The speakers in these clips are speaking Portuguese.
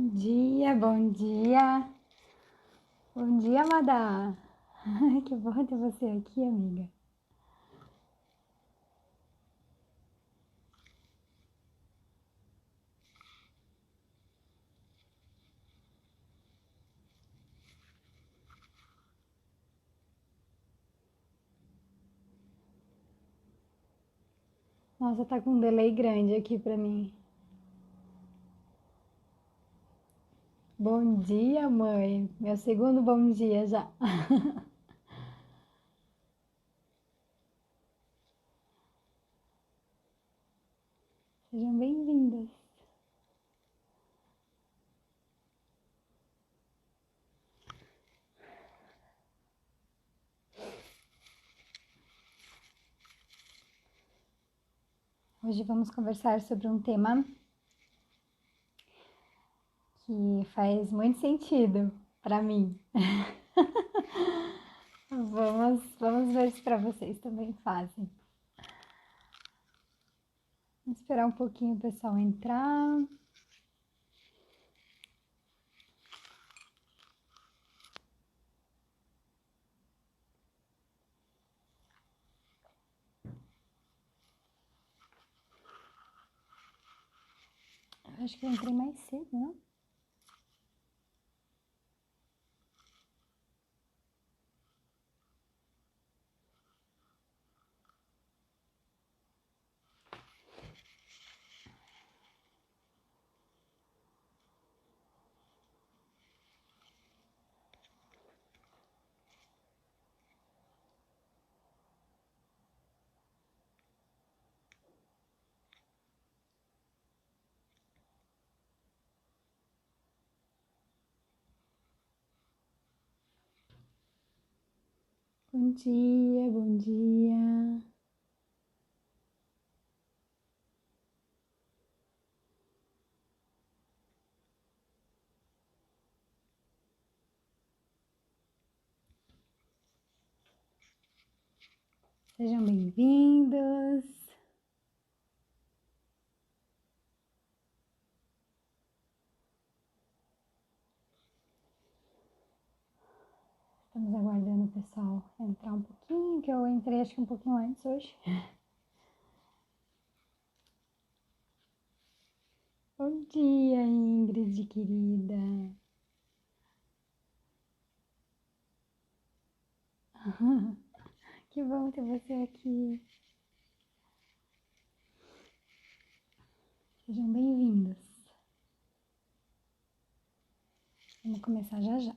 Dia, bom dia. Bom dia, Madá. Que bom ter você aqui, amiga. Nossa, tá com um delay grande aqui pra mim. Bom dia, mãe. Meu segundo bom dia já. Sejam bem-vindas. Hoje vamos conversar sobre um tema que faz muito sentido pra mim. Vamos ver se pra vocês também fazem. Vamos esperar um pouquinho o pessoal entrar. Eu acho que eu entrei mais cedo, não? Bom dia, bom dia. Sejam bem-vindos. Estamos aguardando o pessoal entrar um pouquinho, que eu entrei acho que um pouquinho antes hoje. Bom dia, Ingrid, querida. Que bom ter você aqui. Sejam bem-vindos. Vamos começar já já.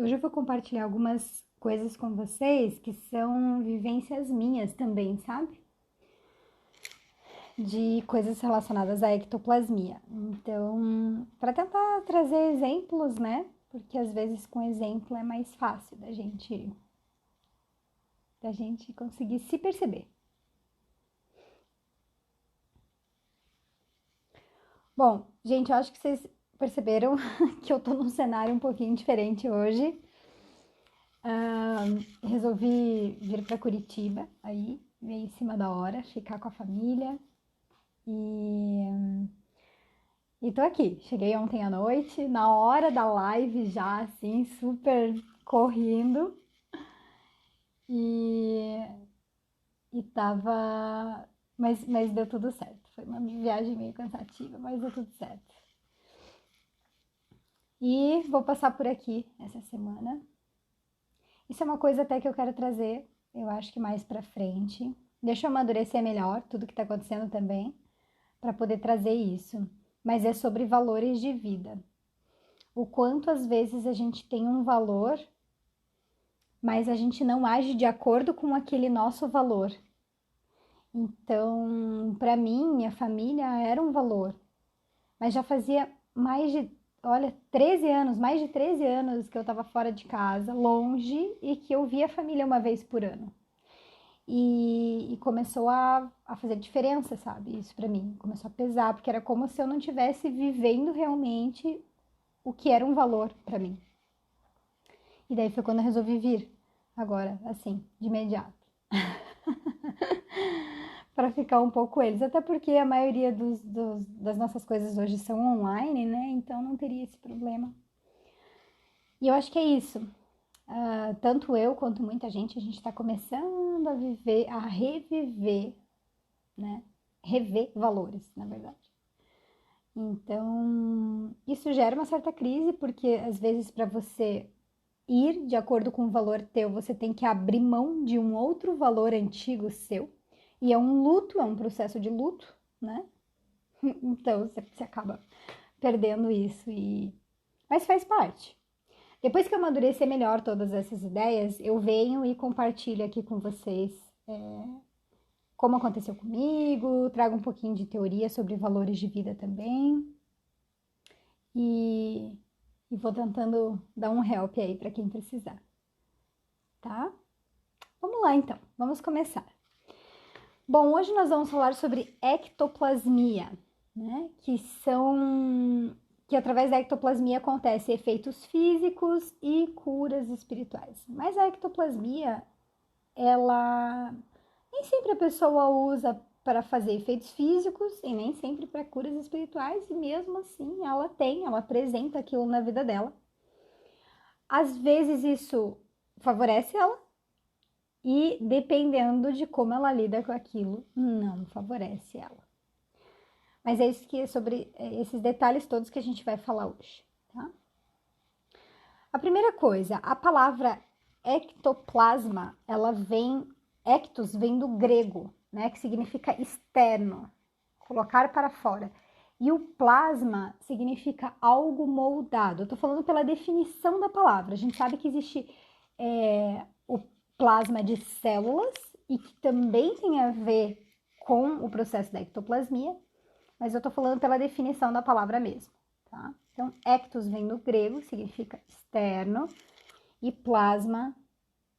Hoje eu vou compartilhar algumas coisas com vocês que são vivências minhas também, sabe? De coisas relacionadas à ectoplasmia. Então, para tentar trazer exemplos, né? Porque às vezes com exemplo é mais fácil da gente conseguir se perceber. Bom, gente, eu acho que vocês perceberam que eu tô num cenário um pouquinho diferente hoje. Resolvi vir para Curitiba aí, meio em cima da hora, ficar com a família. E tô aqui. Cheguei ontem à noite, na hora da live já, assim, super correndo. E, e tava. Mas deu tudo certo. Foi uma viagem meio cansativa, mas deu tudo certo. E vou passar por aqui essa semana. Isso é uma coisa até que eu quero trazer, eu acho que mais pra frente. Deixa eu amadurecer melhor tudo que tá acontecendo também, para poder trazer isso. Mas é sobre valores de vida. O quanto às vezes a gente tem um valor, mas a gente não age de acordo com aquele nosso valor. Então, para mim, minha família era um valor, mas já fazia olha, 13 anos, mais de 13 anos que eu estava fora de casa, longe, e que eu via a família uma vez por ano. e começou a fazer diferença, sabe? Isso pra mim começou a pesar, porque era como se eu não estivesse vivendo realmente o que era um valor pra mim. E daí foi quando eu resolvi vir, agora, assim, de imediato. Para ficar um pouco eles, até porque a maioria das nossas coisas hoje são online, né? Então não teria esse problema. E eu acho que é isso. Tanto eu quanto muita gente, a gente está começando a viver, a reviver, né? Rever valores, na verdade. Então, isso gera uma certa crise, porque às vezes para você ir de acordo com o valor teu, você tem que abrir mão de um outro valor antigo seu. E é um luto, é um processo de luto, né? Então você acaba perdendo isso mas faz parte. Depois que eu amadurecer melhor todas essas ideias, eu venho e compartilho aqui com vocês como aconteceu comigo, trago um pouquinho de teoria sobre valores de vida também. E vou tentando dar um help aí para quem precisar. Tá? Vamos lá então, vamos começar. Bom, hoje nós vamos falar sobre ectoplasmia, né? Que através da ectoplasmia acontecem efeitos físicos e curas espirituais. Mas a ectoplasmia, ela nem sempre a pessoa usa para fazer efeitos físicos e nem sempre para curas espirituais, e mesmo assim ela apresenta aquilo na vida dela. Às vezes isso favorece ela, e dependendo de como ela lida com aquilo, não favorece ela. Mas é isso que é sobre esses detalhes todos que a gente vai falar hoje, tá? A primeira coisa, a palavra ectoplasma, ectos vem do grego, né, que significa externo, colocar para fora. E o plasma significa algo moldado. Eu tô falando pela definição da palavra. A gente sabe que existe o plasma de células e que também tem a ver com o processo da ectoplasmia, mas eu tô falando pela definição da palavra mesmo, tá? Então, ectos vem do grego, significa externo, e plasma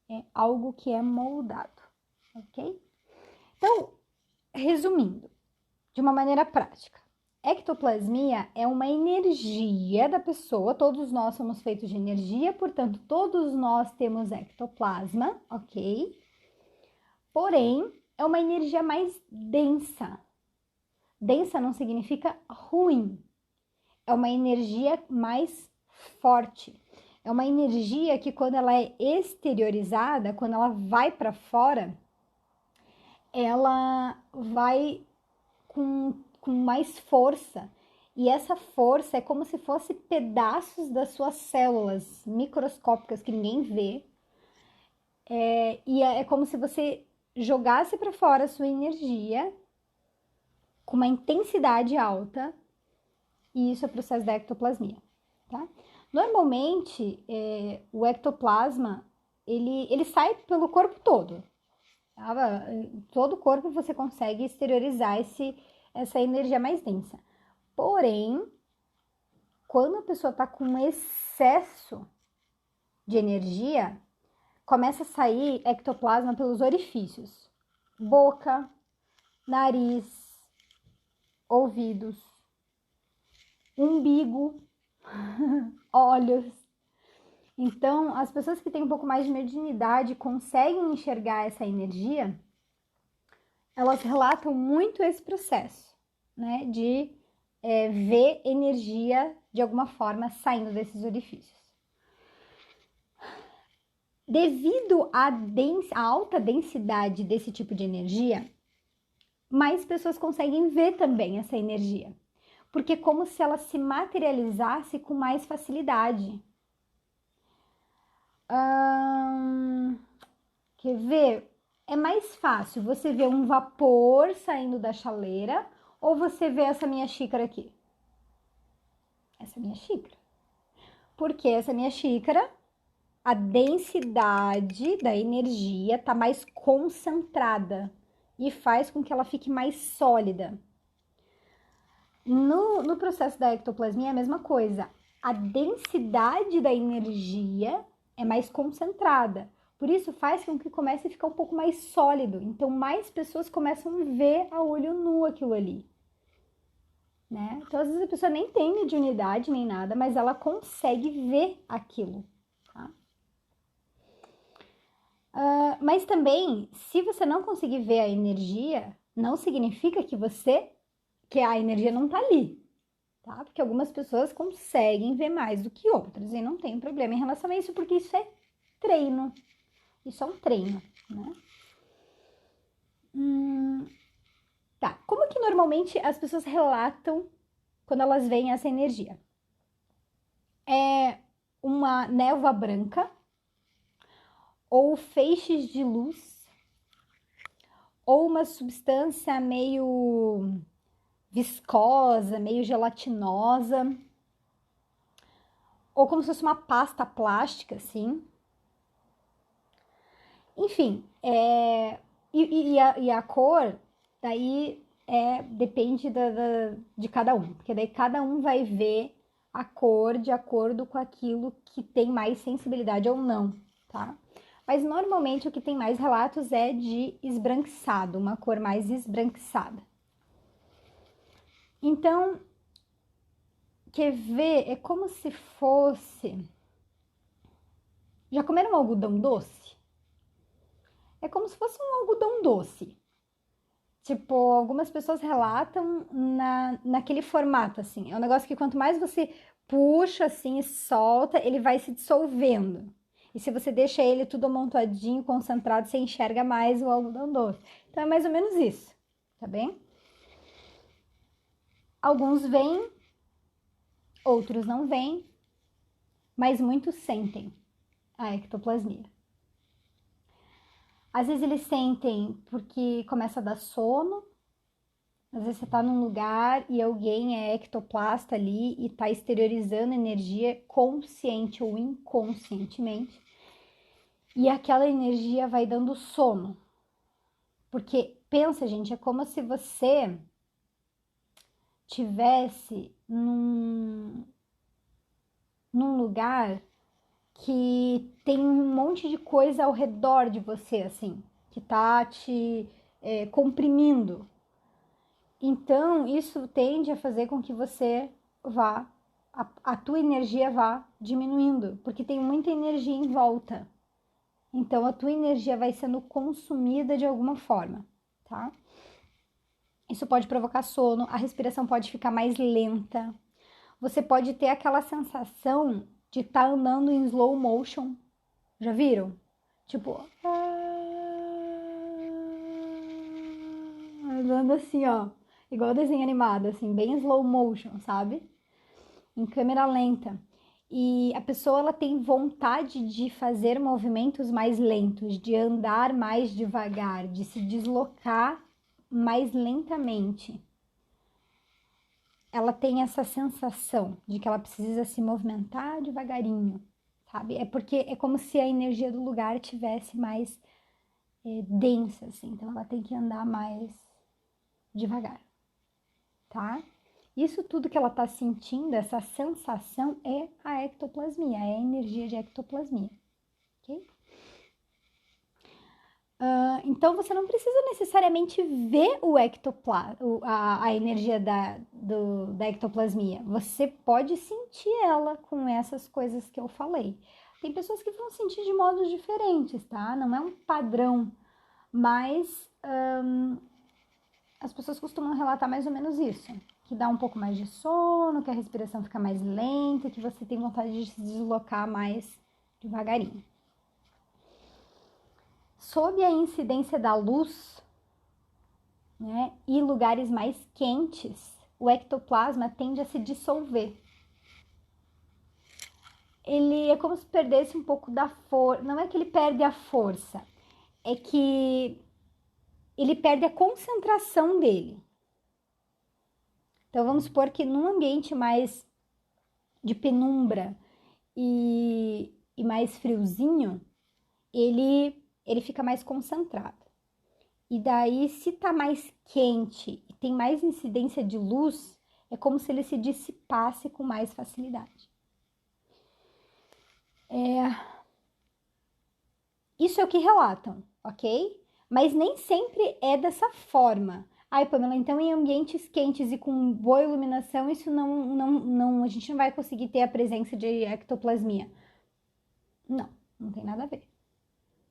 é algo que é moldado, ok? Então, resumindo, de uma maneira prática, ectoplasmia é uma energia da pessoa, todos nós somos feitos de energia, portanto, todos nós temos ectoplasma, ok? Porém, é uma energia mais densa. Densa não significa ruim, é uma energia mais forte. É uma energia que quando ela é exteriorizada, quando ela vai para fora, ela vai com mais força. E essa força é como se fosse pedaços das suas células microscópicas que ninguém vê. É como se você jogasse para fora a sua energia com uma intensidade alta. E isso é o processo da ectoplasmia, tá? Normalmente, o ectoplasma, ele sai pelo corpo todo. Tá? Todo o corpo você consegue exteriorizar essa energia mais densa. Porém, quando a pessoa está com excesso de energia, começa a sair ectoplasma pelos orifícios. Boca, nariz, ouvidos, umbigo, olhos. Então, as pessoas que têm um pouco mais de mediunidade conseguem enxergar essa energia, elas relatam muito esse processo, né, de ver energia de alguma forma saindo desses orifícios. Devido à alta densidade desse tipo de energia, mais pessoas conseguem ver também essa energia, porque é como se ela se materializasse com mais facilidade. Quer ver? É mais fácil você ver um vapor saindo da chaleira ou você ver essa minha xícara aqui? Essa minha xícara. Porque essa minha xícara, a densidade da energia está mais concentrada e faz com que ela fique mais sólida. No processo da ectoplasmia é a mesma coisa. A densidade da energia é mais concentrada. Por isso faz com que comece a ficar um pouco mais sólido. Então mais pessoas começam a ver a olho nu aquilo ali. Né? Então às vezes a pessoa nem tem mediunidade nem nada, mas ela consegue ver aquilo. Tá? Mas também, se você não conseguir ver a energia, não significa que a energia não tá ali, tá? Porque algumas pessoas conseguem ver mais do que outras e não tem problema em relação a isso, porque isso é treino. Isso é um treino, né? Tá, como que normalmente as pessoas relatam quando elas veem essa energia? É uma névoa branca, ou feixes de luz, ou uma substância meio viscosa, meio gelatinosa, ou como se fosse uma pasta plástica, assim. Enfim, e a cor, daí depende de cada um, porque daí cada um vai ver a cor de acordo com aquilo que tem mais sensibilidade ou não, tá? Mas normalmente o que tem mais relatos é de esbranquiçado, uma cor mais esbranquiçada. Então, quer ver? É como se fosse... Já comeram algodão doce? É como se fosse um algodão doce. Tipo, algumas pessoas relatam naquele formato, assim. É um negócio que quanto mais você puxa, assim, e solta, ele vai se dissolvendo. E se você deixa ele tudo amontoadinho, concentrado, você enxerga mais o algodão doce. Então, é mais ou menos isso, tá bem? Alguns vêm, outros não vêm, mas muitos sentem a ectoplasmia. Às vezes eles sentem porque começa a dar sono, às vezes você tá num lugar e alguém é ectoplasta ali e tá exteriorizando energia consciente ou inconscientemente. E aquela energia vai dando sono. Porque pensa, gente, é como se você tivesse num lugar que tem um monte de coisa ao redor de você, assim, que tá te comprimindo. Então, isso tende a fazer com que você a tua energia vá diminuindo, porque tem muita energia em volta. Então, a tua energia vai sendo consumida de alguma forma, tá? Isso pode provocar sono, a respiração pode ficar mais lenta. Você pode ter aquela sensação de estar andando em slow motion. Já viram? Tipo, andando assim, ó, igual desenho animado, assim, bem slow motion, sabe? Em câmera lenta. E a pessoa ela tem vontade de fazer movimentos mais lentos, de andar mais devagar, de se deslocar mais lentamente. Ela tem essa sensação de que ela precisa se movimentar devagarinho, sabe? É porque é como se a energia do lugar tivesse mais densa, assim. Então ela tem que andar mais devagar, tá? Isso tudo que ela tá sentindo, essa sensação, é a ectoplasmia, é a energia de ectoplasmia, ok? Então você não precisa necessariamente ver a energia da ectoplasmia. Você pode sentir ela com essas coisas que eu falei. Tem pessoas que vão sentir de modos diferentes, tá? Não é um padrão, mas as pessoas costumam relatar mais ou menos isso. Que dá um pouco mais de sono, que a respiração fica mais lenta, que você tem vontade de se deslocar mais devagarinho. Sob a incidência da luz, né, e lugares mais quentes, o ectoplasma tende a se dissolver. Ele é como se perdesse um pouco da força. Não é que ele perde a força, é que ele perde a concentração dele. Então vamos supor que num ambiente mais de penumbra e mais friozinho, ele fica mais concentrado. E daí, se tá mais quente e tem mais incidência de luz, é como se ele se dissipasse com mais facilidade. Isso é o que relatam, ok? Mas nem sempre é dessa forma. Ai, Pamela, então em ambientes quentes e com boa iluminação, isso a gente não vai conseguir ter a presença de ectoplasmia. Não, não tem nada a ver.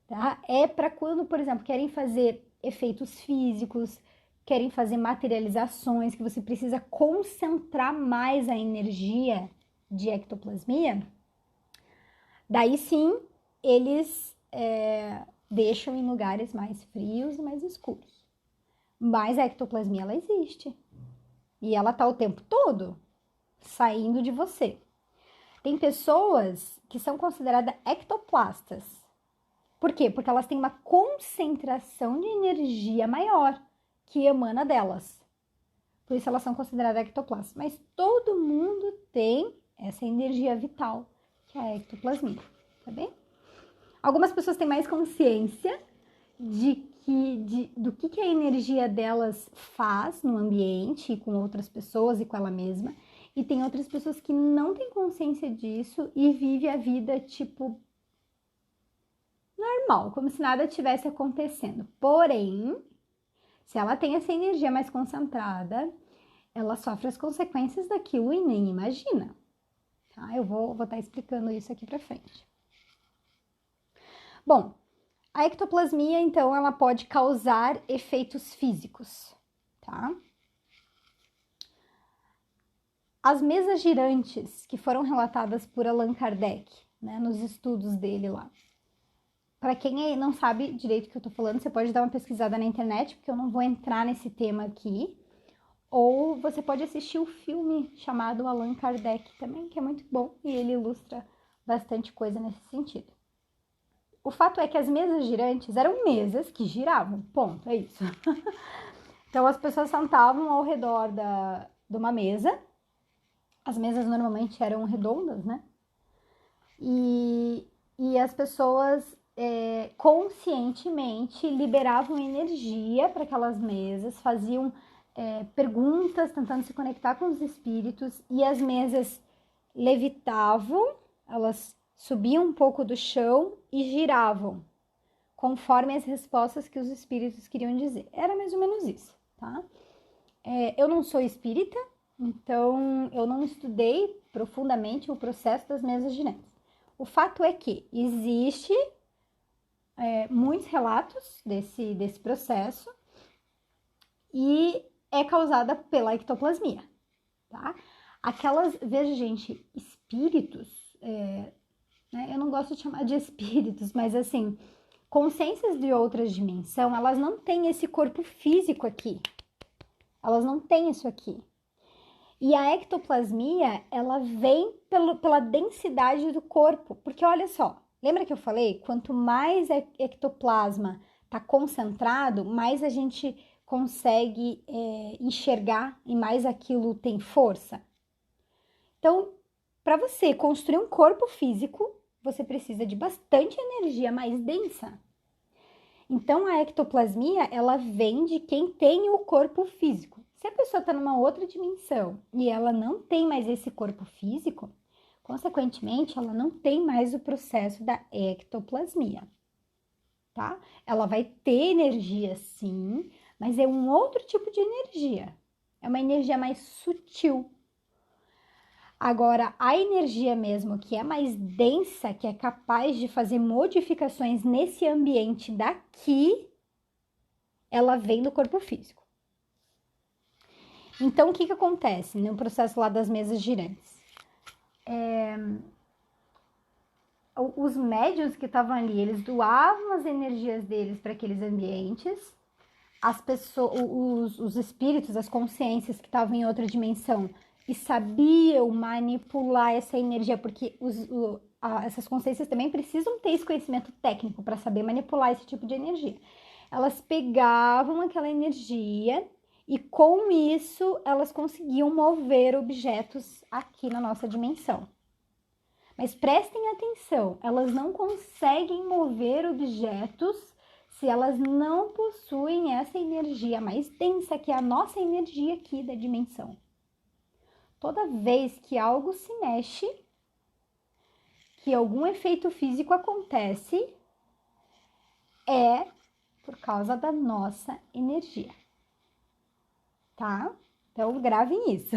Tá? É para quando, por exemplo, querem fazer efeitos físicos, querem fazer materializações, que você precisa concentrar mais a energia de ectoplasmia. Daí sim, eles deixam em lugares mais frios e mais escuros. Mas a ectoplasmia, ela existe. E ela tá o tempo todo saindo de você. Tem pessoas que são consideradas ectoplastas. Por quê? Porque elas têm uma concentração de energia maior que emana delas. Por isso elas são consideradas ectoplastas. Mas todo mundo tem essa energia vital, que é a ectoplasmia. Tá bem? Algumas pessoas têm mais consciência do que a energia delas faz no ambiente, com outras pessoas e com ela mesma. E tem outras pessoas que não têm consciência disso e vivem a vida, tipo, normal, como se nada tivesse acontecendo. Porém, se ela tem essa energia mais concentrada, ela sofre as consequências daquilo e nem imagina. Tá? Eu vou estar explicando isso aqui pra frente. Bom, a ectoplasmia, então, ela pode causar efeitos físicos, tá? As mesas girantes que foram relatadas por Allan Kardec, né, nos estudos dele lá. Para quem não sabe direito o que eu tô falando, você pode dar uma pesquisada na internet, porque eu não vou entrar nesse tema aqui. Ou você pode assistir o filme chamado Allan Kardec também, que é muito bom e ele ilustra bastante coisa nesse sentido. O fato é que as mesas girantes eram mesas que giravam, ponto, é isso. Então as pessoas sentavam ao redor de uma mesa, as mesas normalmente eram redondas, né? E as pessoas conscientemente liberavam energia para aquelas mesas, faziam perguntas, tentando se conectar com os espíritos, e as mesas levitavam, elas subiam um pouco do chão e giravam, conforme as respostas que os espíritos queriam dizer. Era mais ou menos isso, tá? Eu não sou espírita, então eu não estudei profundamente o processo das mesas girantes. O fato é que existe muitos relatos desse processo e é causada pela ectoplasmia, tá? Aquelas, veja gente, espíritos, né, eu não gosto de chamar de espíritos, mas assim, consciências de outra dimensão, elas não têm esse corpo físico aqui, elas não têm isso aqui. E a ectoplasmia, ela vem pela densidade do corpo, porque olha só, lembra que eu falei? Quanto mais ectoplasma está concentrado, mais a gente consegue enxergar e mais aquilo tem força. Então, para você construir um corpo físico, você precisa de bastante energia mais densa. Então, a ectoplasmia, ela vem de quem tem o corpo físico. Se a pessoa está numa outra dimensão e ela não tem mais esse corpo físico, consequentemente, ela não tem mais o processo da ectoplasmia, tá? Ela vai ter energia, sim, mas é um outro tipo de energia. É uma energia mais sutil. Agora, a energia mesmo, que é mais densa, que é capaz de fazer modificações nesse ambiente daqui, ela vem do corpo físico. Então, o que acontece no processo lá das mesas girantes? Os médiuns que estavam ali, eles doavam as energias deles para aqueles ambientes. As pessoas, os espíritos, as consciências que estavam em outra dimensão e sabiam manipular essa energia, porque essas consciências também precisam ter esse conhecimento técnico para saber manipular esse tipo de energia. Elas pegavam aquela energia e com isso elas conseguiam mover objetos aqui na nossa dimensão. Mas prestem atenção, elas não conseguem mover objetos se elas não possuem essa energia mais densa, que é a nossa energia aqui da dimensão. Toda vez que algo se mexe, que algum efeito físico acontece, é por causa da nossa energia, tá? Então, gravem isso.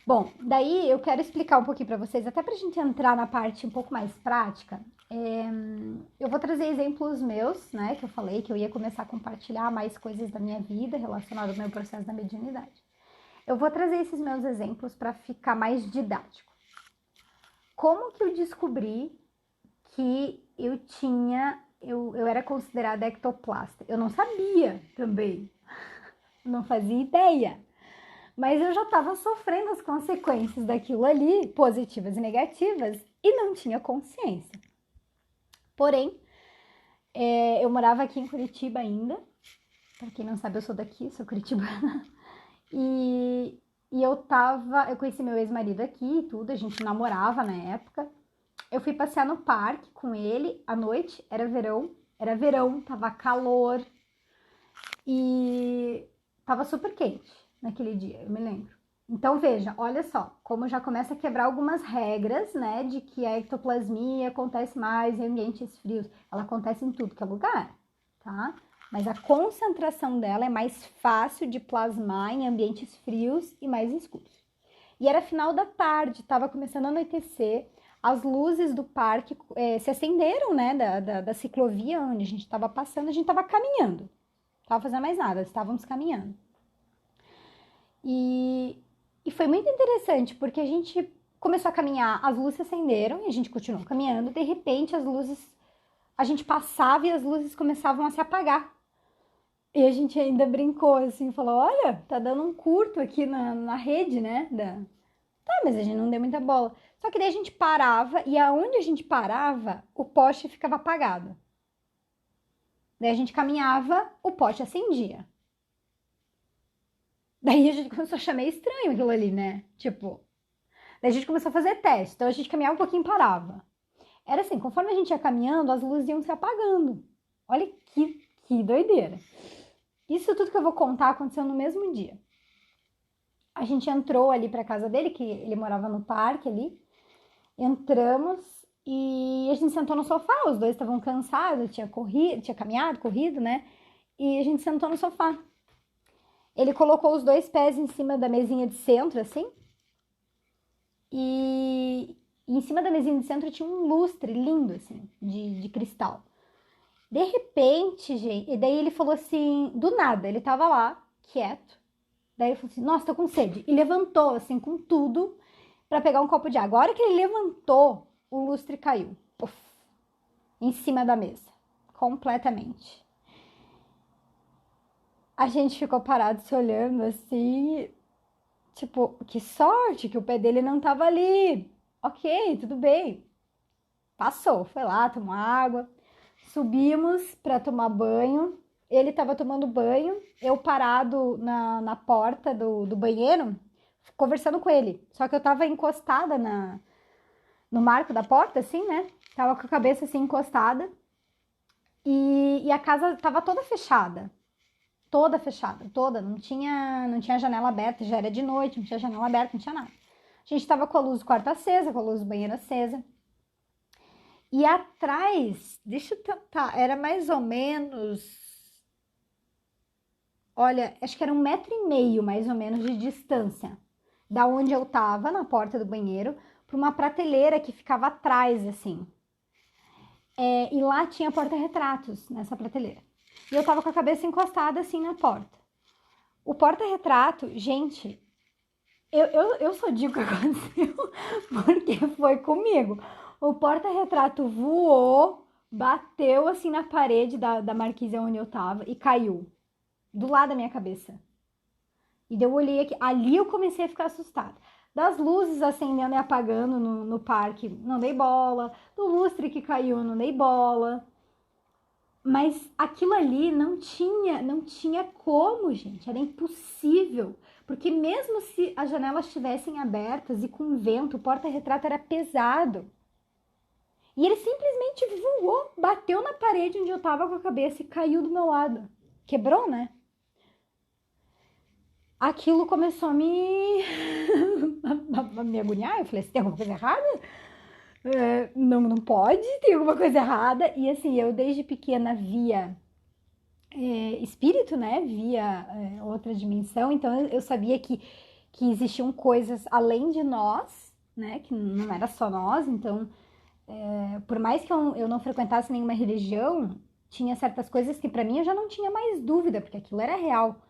Bom, daí eu quero explicar um pouquinho para vocês, até para a gente entrar na parte um pouco mais prática. Eu vou trazer exemplos meus, né? Que eu falei que eu ia começar a compartilhar mais coisas da minha vida relacionadas ao meu processo da mediunidade. Eu vou trazer esses meus exemplos para ficar mais didático. Como que eu descobri que eu era considerada ectoplasta? Eu não sabia também, não fazia ideia. Mas eu já estava sofrendo as consequências daquilo ali, positivas e negativas, e não tinha consciência. Porém, eu morava aqui em Curitiba ainda. Para quem não sabe, eu sou daqui, sou curitibana. E eu conheci meu ex-marido aqui e tudo, a gente namorava na época. Eu fui passear no parque com ele à noite, era verão, tava calor e tava super quente naquele dia, eu me lembro. Então veja, olha só, como já começa a quebrar algumas regras, né, de que a ectoplasmia acontece mais em ambientes frios. Ela acontece em tudo que é lugar, tá? Mas a concentração dela é mais fácil de plasmar em ambientes frios e mais escuros. E era final da tarde, estava começando a anoitecer, as luzes do parque se acenderam, né, da ciclovia onde a gente estava passando, a gente estava caminhando. Não estava fazendo mais nada, estávamos caminhando. E foi muito interessante, porque a gente começou a caminhar, as luzes se acenderam e a gente continuou caminhando, de repente a gente passava e as luzes começavam a se apagar. E a gente ainda brincou assim, falou, olha, tá dando um curto aqui na rede, né? Tá, mas a gente não deu muita bola. Só que daí a gente parava e aonde a gente parava, o poste ficava apagado. Daí a gente caminhava, o poste acendia. Daí a gente começou a achar meio estranho aquilo ali, né? Tipo, daí a gente começou a fazer teste. Então a gente caminhava um pouquinho e parava. Era assim, conforme a gente ia caminhando, as luzes iam se apagando. Olha que doideira. Isso tudo que eu vou contar aconteceu no mesmo dia. A gente entrou ali pra casa dele, que ele morava no parque ali. Entramos e a gente sentou no sofá. Os dois estavam cansados, tinha caminhado, corrido, né? E a gente sentou no sofá. Ele colocou os dois pés em cima da mesinha de centro, assim. E em cima da mesinha de centro tinha um lustre lindo, assim, de cristal. De repente, gente, e daí ele falou assim, do nada, ele tava lá, quieto. Daí ele falou assim, nossa, tô com sede. E levantou, assim, com tudo, pra pegar um copo de água. A hora que ele levantou, o lustre caiu. Uf, em cima da mesa. Completamente. A gente ficou parado se olhando, assim, tipo, que sorte que o pé dele não tava ali. Ok, tudo bem. Passou, foi lá, tomou água. Subimos para tomar banho. Ele estava tomando banho, eu parado na porta do banheiro, conversando com ele. Só que eu estava encostada no marco da porta, assim, né? Tava com a cabeça assim encostada. E a casa estava toda fechada. Toda fechada, toda. Não tinha janela aberta, já era de noite, não tinha janela aberta, não tinha nada. A gente estava com a luz do quarto acesa, com a luz do banheiro acesa. E atrás, deixa eu tentar, era mais ou menos, olha, acho que era 1,5 m mais ou menos de distância da onde eu tava, na porta do banheiro, para uma prateleira que ficava atrás, assim. E lá tinha porta-retratos nessa prateleira. E eu tava com a cabeça encostada, assim, na porta. O porta-retrato, gente, eu só digo que aconteceu porque foi comigo. O porta-retrato voou, bateu assim na parede da marquise onde eu tava e caiu do lado da minha cabeça. E daí eu olhei aqui, ali eu comecei a ficar assustada. Das luzes acendendo e apagando no parque, não dei bola. Do lustre que caiu, não dei bola. Mas aquilo ali não tinha como, gente, era impossível. Porque mesmo se as janelas estivessem abertas e com vento, o porta-retrato era pesado. E ele simplesmente voou, bateu na parede onde eu tava com a cabeça e caiu do meu lado. Quebrou, né? Aquilo começou a me agoniar. Eu falei, você tem alguma coisa errada? Não pode, tem alguma coisa errada. E assim, eu desde pequena via espírito, né? Via outra dimensão. Então eu sabia que existiam coisas além de nós, né? Que não era só nós. Então, por mais que eu não frequentasse nenhuma religião, tinha certas coisas que pra mim eu já não tinha mais dúvida, porque aquilo era real.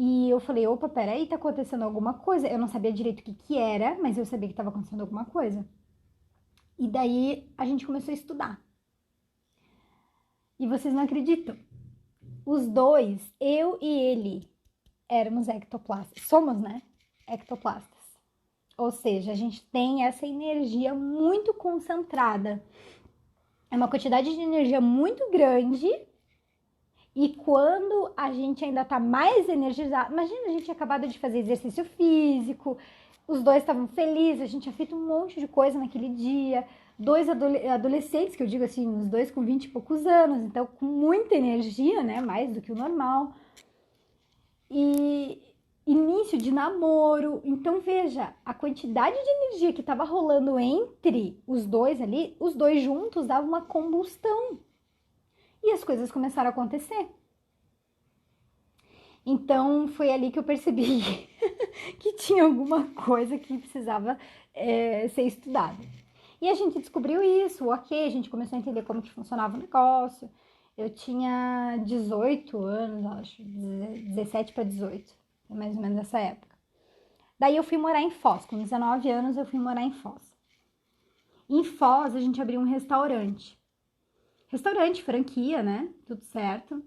E eu falei, opa, peraí, tá acontecendo alguma coisa. Eu não sabia direito o que era, mas eu sabia que estava acontecendo alguma coisa. E daí a gente começou a estudar. E vocês não acreditam. Os dois, eu e ele, éramos ectoplastas. Somos, né? Ectoplastas. Ou seja, a gente tem essa energia muito concentrada. É uma quantidade de energia muito grande. E quando a gente ainda tá mais energizado, imagina a gente acabado de fazer exercício físico, os dois estavam felizes, a gente tinha feito um monte de coisa naquele dia, dois adolescentes, que eu digo assim, os dois com 20 e poucos anos, então com muita energia, né, mais do que o normal. E início de namoro, então veja, a quantidade de energia que estava rolando entre os dois ali, os dois juntos davam uma combustão. E as coisas começaram a acontecer. Então foi ali que eu percebi que tinha alguma coisa que precisava ser estudada. E a gente descobriu isso, ok, a gente começou a entender como que funcionava o negócio. Eu tinha 18 anos, acho, 17 para 18, mais ou menos nessa época. Daí eu fui morar em Foz, com 19 anos eu fui morar em Foz. Em Foz a gente abriu um restaurante. Restaurante, franquia, né? Tudo certo.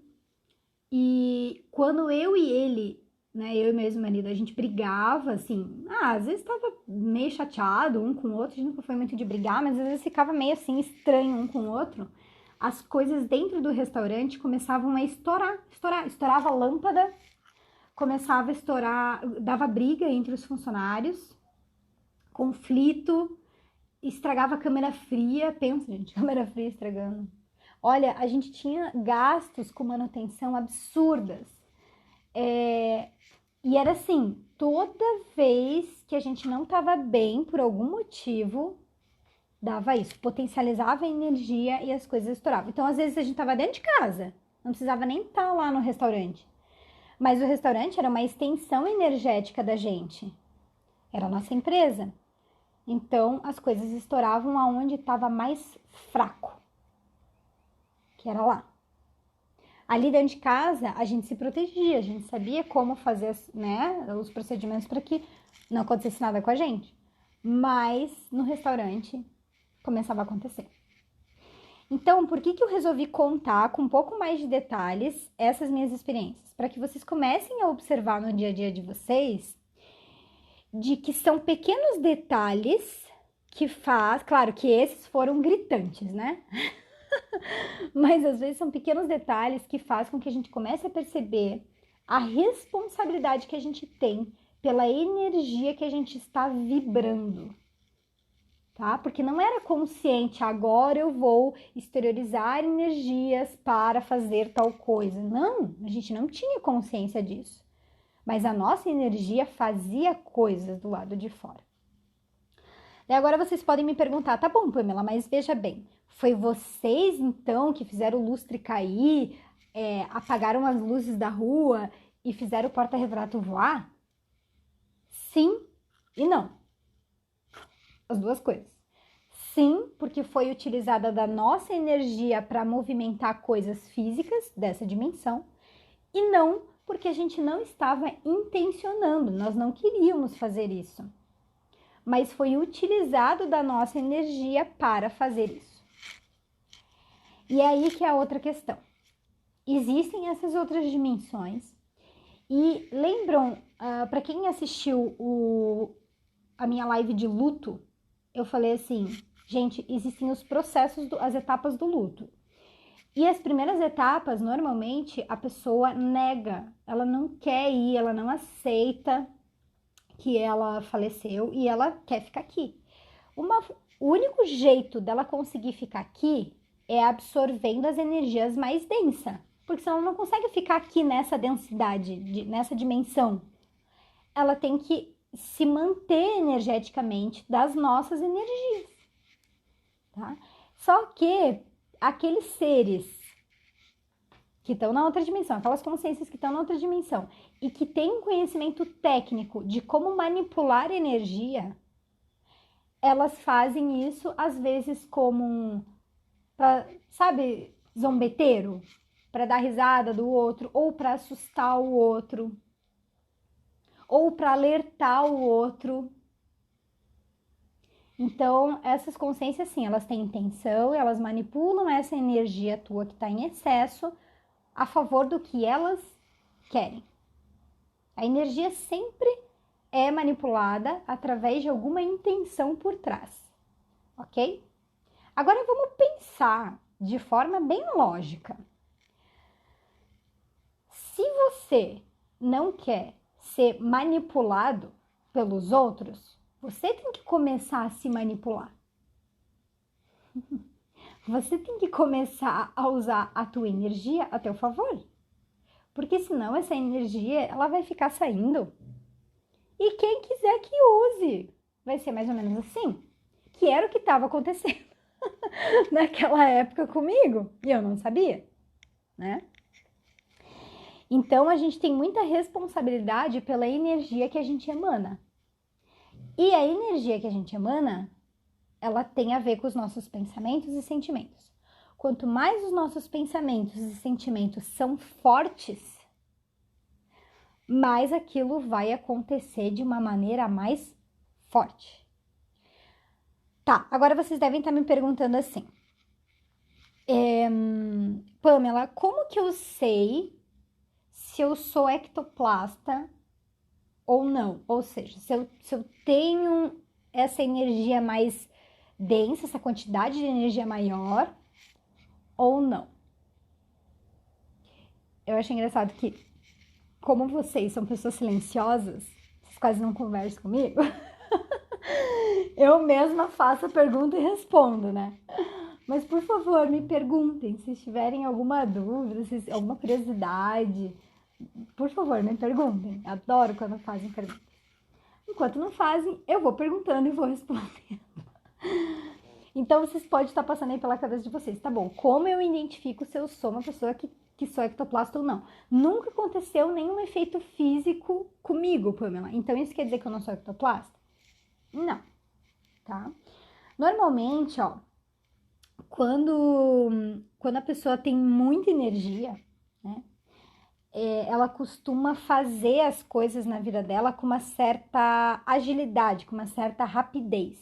E quando eu e ele, né, eu e meu ex-marido, a gente brigava, assim, às vezes tava meio chateado um com o outro, a gente nunca foi muito de brigar, mas às vezes ficava meio assim, estranho um com o outro. As coisas dentro do restaurante começavam a estourava a lâmpada, começava a estourar, dava briga entre os funcionários, conflito, estragava a câmera fria, pensa, gente, câmera fria estragando. Olha, a gente tinha gastos com manutenção absurdas. E era assim, toda vez que a gente não estava bem por algum motivo, dava isso, potencializava a energia e as coisas estouravam. Então, às vezes, a gente estava dentro de casa, não precisava nem estar lá no restaurante. Mas o restaurante era uma extensão energética da gente. Era a nossa empresa. Então, as coisas estouravam aonde estava mais fraco, que era lá. Ali dentro de casa, a gente se protegia, a gente sabia como fazer, né, os procedimentos para que não acontecesse nada com a gente. Mas no restaurante começava a acontecer. Então, por que eu resolvi contar com um pouco mais de detalhes essas minhas experiências? Para que vocês comecem a observar no dia a dia de vocês de que são pequenos detalhes que faz, claro que esses foram gritantes, né? Mas às vezes são pequenos detalhes que fazem com que a gente comece a perceber a responsabilidade que a gente tem pela energia que a gente está vibrando, tá? Porque não era consciente, agora eu vou exteriorizar energias para fazer tal coisa. Não, a gente não tinha consciência disso. Mas a nossa energia fazia coisas do lado de fora. E agora vocês podem me perguntar, tá bom, Pamela, mas veja bem, foi vocês então que fizeram o lustre cair, apagaram as luzes da rua e fizeram o porta-retrato voar? Sim e não. As duas coisas. Sim, porque foi utilizada da nossa energia para movimentar coisas físicas dessa dimensão. E não, porque a gente não estava intencionando, nós não queríamos fazer isso. Mas foi utilizado da nossa energia para fazer isso. E é aí que é a outra questão. Existem essas outras dimensões. E lembram, para quem assistiu a minha live de luto, eu falei assim, gente, existem os processos, as etapas do luto. E as primeiras etapas, normalmente, a pessoa nega, ela não quer ir, ela não aceita que ela faleceu e ela quer ficar aqui. O único jeito dela conseguir ficar aqui é absorvendo as energias mais densas, porque senão ela não consegue ficar aqui nessa densidade, nessa dimensão. Ela tem que se manter energeticamente das nossas energias. tá? Só que aqueles seres que estão na outra dimensão, aquelas consciências que estão na outra dimensão e que têm um conhecimento técnico de como manipular energia, elas fazem isso às vezes como sabe, zombeteiro, para dar risada do outro, ou para assustar o outro, ou para alertar o outro. Então, essas consciências, sim, elas têm intenção, elas manipulam essa energia tua que está em excesso a favor do que elas querem. A energia sempre é manipulada através de alguma intenção por trás, ok? Agora vamos pensar de forma bem lógica. Se você não quer ser manipulado pelos outros, você tem que começar a se manipular. Você tem que começar a usar a tua energia a teu favor. Porque senão essa energia, ela vai ficar saindo. E quem quiser que use, vai ser mais ou menos assim. Que era o que estava acontecendo naquela época comigo. E eu não sabia, né? Então, a gente tem muita responsabilidade pela energia que a gente emana. E a energia que a gente emana, ela tem a ver com os nossos pensamentos e sentimentos. Quanto mais os nossos pensamentos e sentimentos são fortes, mais aquilo vai acontecer de uma maneira mais forte. Tá, agora vocês devem estar me perguntando assim, Pamela, como que eu sei se eu sou ectoplasta ou não? Ou seja, se eu tenho essa energia mais densa, essa quantidade de energia maior ou não? Eu acho engraçado que, como vocês são pessoas silenciosas, vocês quase não conversam comigo, eu mesma faço a pergunta e respondo, né? Mas, por favor, me perguntem se tiverem alguma dúvida, se alguma curiosidade. Por favor, me perguntem. Adoro quando fazem perguntas. Enquanto não fazem, eu vou perguntando e vou respondendo. Então, vocês podem estar passando aí pela cabeça de vocês. Tá bom, como eu identifico se eu sou uma pessoa que sou ectoplasta ou não? Nunca aconteceu nenhum efeito físico comigo, Pamela. Então, isso quer dizer que eu não sou ectoplasta? Não, tá? Normalmente, ó, quando a pessoa tem muita energia, né? Ela costuma fazer as coisas na vida dela com uma certa agilidade, com uma certa rapidez.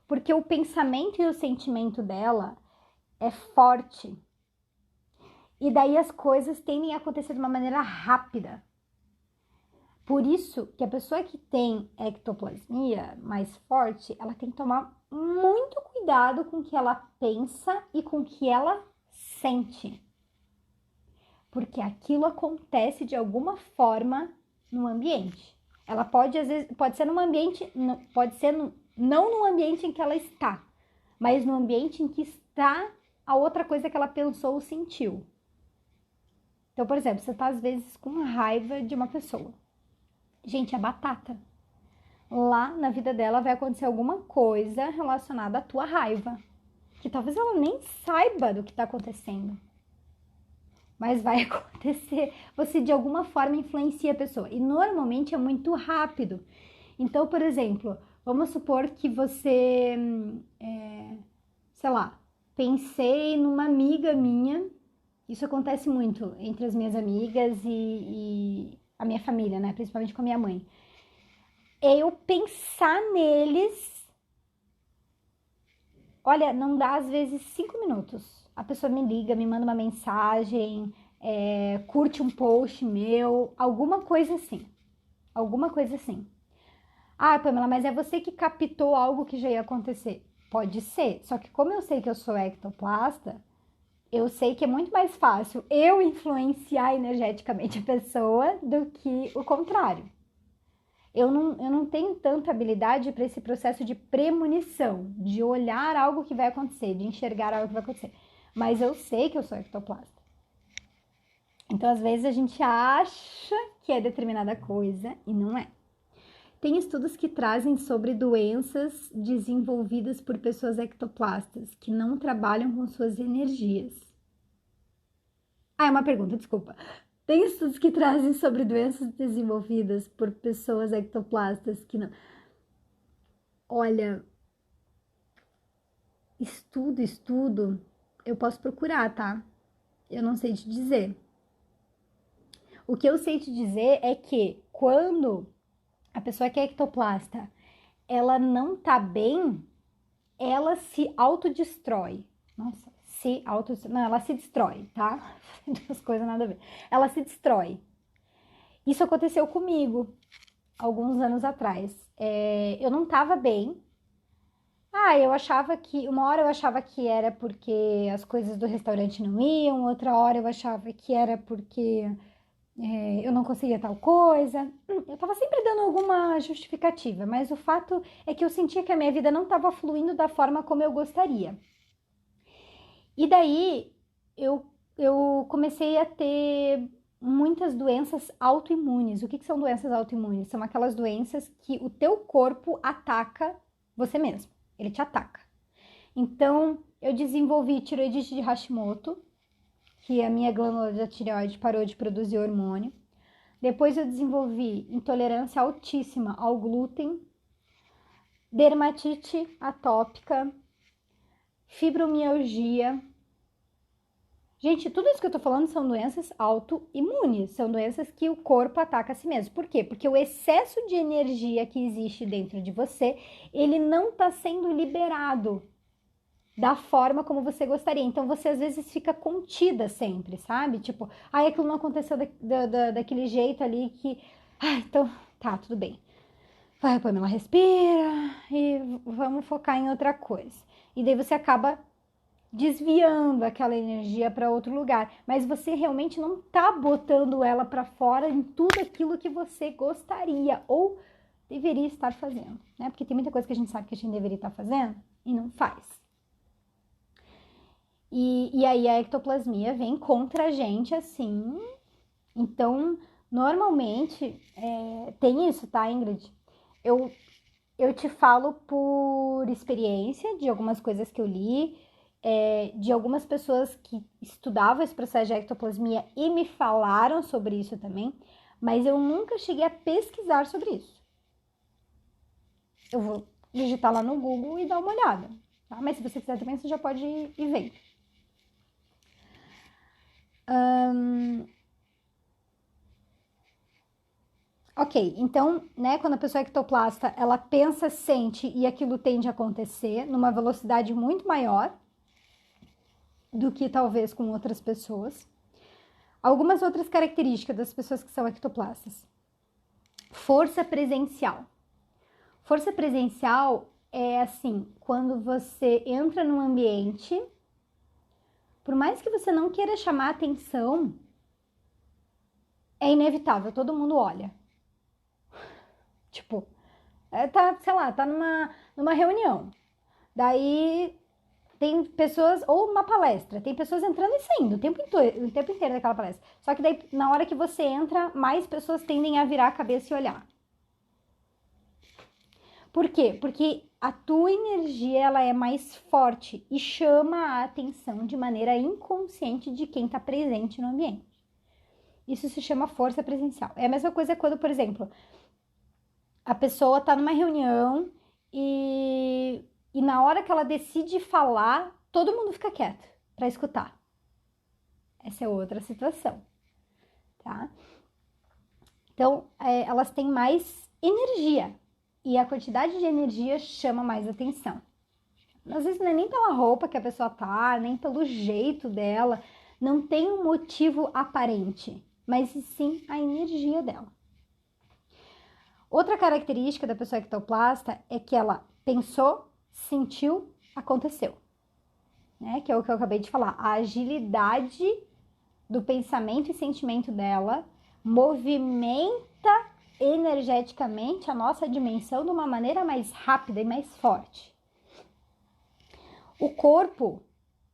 Porque o pensamento e o sentimento dela é forte. E daí as coisas tendem a acontecer de uma maneira rápida. Por isso que a pessoa que tem ectoplasmia mais forte, ela tem que tomar muito cuidado com o que ela pensa e com o que ela sente. Porque aquilo acontece de alguma forma no ambiente. Ela pode, às vezes, pode ser num ambiente, pode ser não no ambiente em que ela está, mas no ambiente em que está a outra coisa que ela pensou ou sentiu. Então, por exemplo, você está às vezes com raiva de uma pessoa. Gente, é batata. Lá na vida dela vai acontecer alguma coisa relacionada à tua raiva, que talvez ela nem saiba do que está acontecendo. Mas vai acontecer. Você, de alguma forma, influencia a pessoa. E, normalmente, é muito rápido. Então, por exemplo, vamos supor que você, sei lá, pensei numa amiga minha. Isso acontece muito entre as minhas amigas e a minha família, né? Principalmente com a minha mãe. Eu pensar neles... Olha, não dá, às vezes, 5 minutos. A pessoa me liga, me manda uma mensagem, curte um post meu, alguma coisa assim. Alguma coisa assim. Ah, Pamela, mas é você que captou algo que já ia acontecer. Pode ser, só que como eu sei que eu sou ectoplasta, eu sei que é muito mais fácil eu influenciar energeticamente a pessoa do que o contrário. Eu não tenho tanta habilidade para esse processo de premonição, de olhar algo que vai acontecer, de enxergar algo que vai acontecer. Mas eu sei que eu sou ectoplasta. Então, às vezes, a gente acha que é determinada coisa e não é. Tem estudos que trazem sobre doenças desenvolvidas por pessoas ectoplastas que não trabalham com suas energias. Ah, é uma pergunta, desculpa. Tem estudos que trazem sobre doenças desenvolvidas por pessoas ectoplastas que não. Olha, estudo, eu posso procurar, tá? Eu não sei te dizer. O que eu sei te dizer é que quando a pessoa que é ectoplasta, ela não tá bem, ela se autodestrói. Nossa, não, ela se destrói, tá? Duas coisas nada a ver. Ela se destrói. Isso aconteceu comigo alguns anos atrás. Eu não tava bem. Uma hora eu achava que era porque as coisas do restaurante não iam, outra hora eu achava que era porque eu não conseguia tal coisa. Eu tava sempre dando alguma justificativa, mas o fato é que eu sentia que a minha vida não estava fluindo da forma como eu gostaria. E daí eu comecei a ter muitas doenças autoimunes. O que são doenças autoimunes? São aquelas doenças que o teu corpo ataca você mesmo. Ele te ataca. Então, eu desenvolvi tireoidite de Hashimoto, que a minha glândula da tireoide parou de produzir hormônio. Depois eu desenvolvi intolerância altíssima ao glúten, dermatite atópica, fibromialgia. Gente, tudo isso que eu tô falando são doenças autoimunes, são doenças que o corpo ataca a si mesmo. Por quê? Porque o excesso de energia que existe dentro de você, ele não tá sendo liberado da forma como você gostaria. Então, você às vezes fica contida sempre, sabe? Tipo, aquilo não aconteceu daquele jeito ali que... então, tá, tudo bem. Vai, Pamela, respira e vamos focar em outra coisa. E daí você acaba desviando aquela energia para outro lugar, mas você realmente não tá botando ela para fora em tudo aquilo que você gostaria ou deveria estar fazendo, né? Porque tem muita coisa que a gente sabe que a gente deveria estar fazendo e não faz. E aí a ectoplasmia vem contra a gente assim. Então, normalmente, tem isso, tá, Ingrid? Eu te falo por experiência de algumas coisas que eu li, de algumas pessoas que estudavam esse processo de ectoplasmia e me falaram sobre isso também, mas eu nunca cheguei a pesquisar sobre isso. Eu vou digitar lá no Google e dar uma olhada, tá? Mas se você quiser também, você já pode ir vendo. Ok, então, né, quando a pessoa é ectoplasta, ela pensa, sente e aquilo tende a acontecer numa velocidade muito maior do que talvez com outras pessoas. Algumas outras características das pessoas que são ectoplastas. Força presencial. Força presencial é assim, quando você entra num ambiente, por mais que você não queira chamar atenção, é inevitável, todo mundo olha. Tipo, tá numa reunião. Daí tem pessoas, ou uma palestra, tem pessoas entrando e saindo o tempo inteiro daquela palestra. Só que daí, na hora que você entra, mais pessoas tendem a virar a cabeça e olhar. Por quê? Porque a tua energia, ela é mais forte e chama a atenção de maneira inconsciente de quem está presente no ambiente. Isso se chama força presencial. É a mesma coisa quando, por exemplo, a pessoa está numa reunião e na hora que ela decide falar, todo mundo fica quieto para escutar. Essa é outra situação, tá? Então, elas têm mais energia e a quantidade de energia chama mais atenção. Às vezes não é nem pela roupa que a pessoa tá, nem pelo jeito dela, não tem um motivo aparente, mas sim a energia dela. Outra característica da pessoa ectoplasta é que ela pensou, sentiu, aconteceu. Né? Que é o que eu acabei de falar. A agilidade do pensamento e sentimento dela movimenta energeticamente a nossa dimensão de uma maneira mais rápida e mais forte. O corpo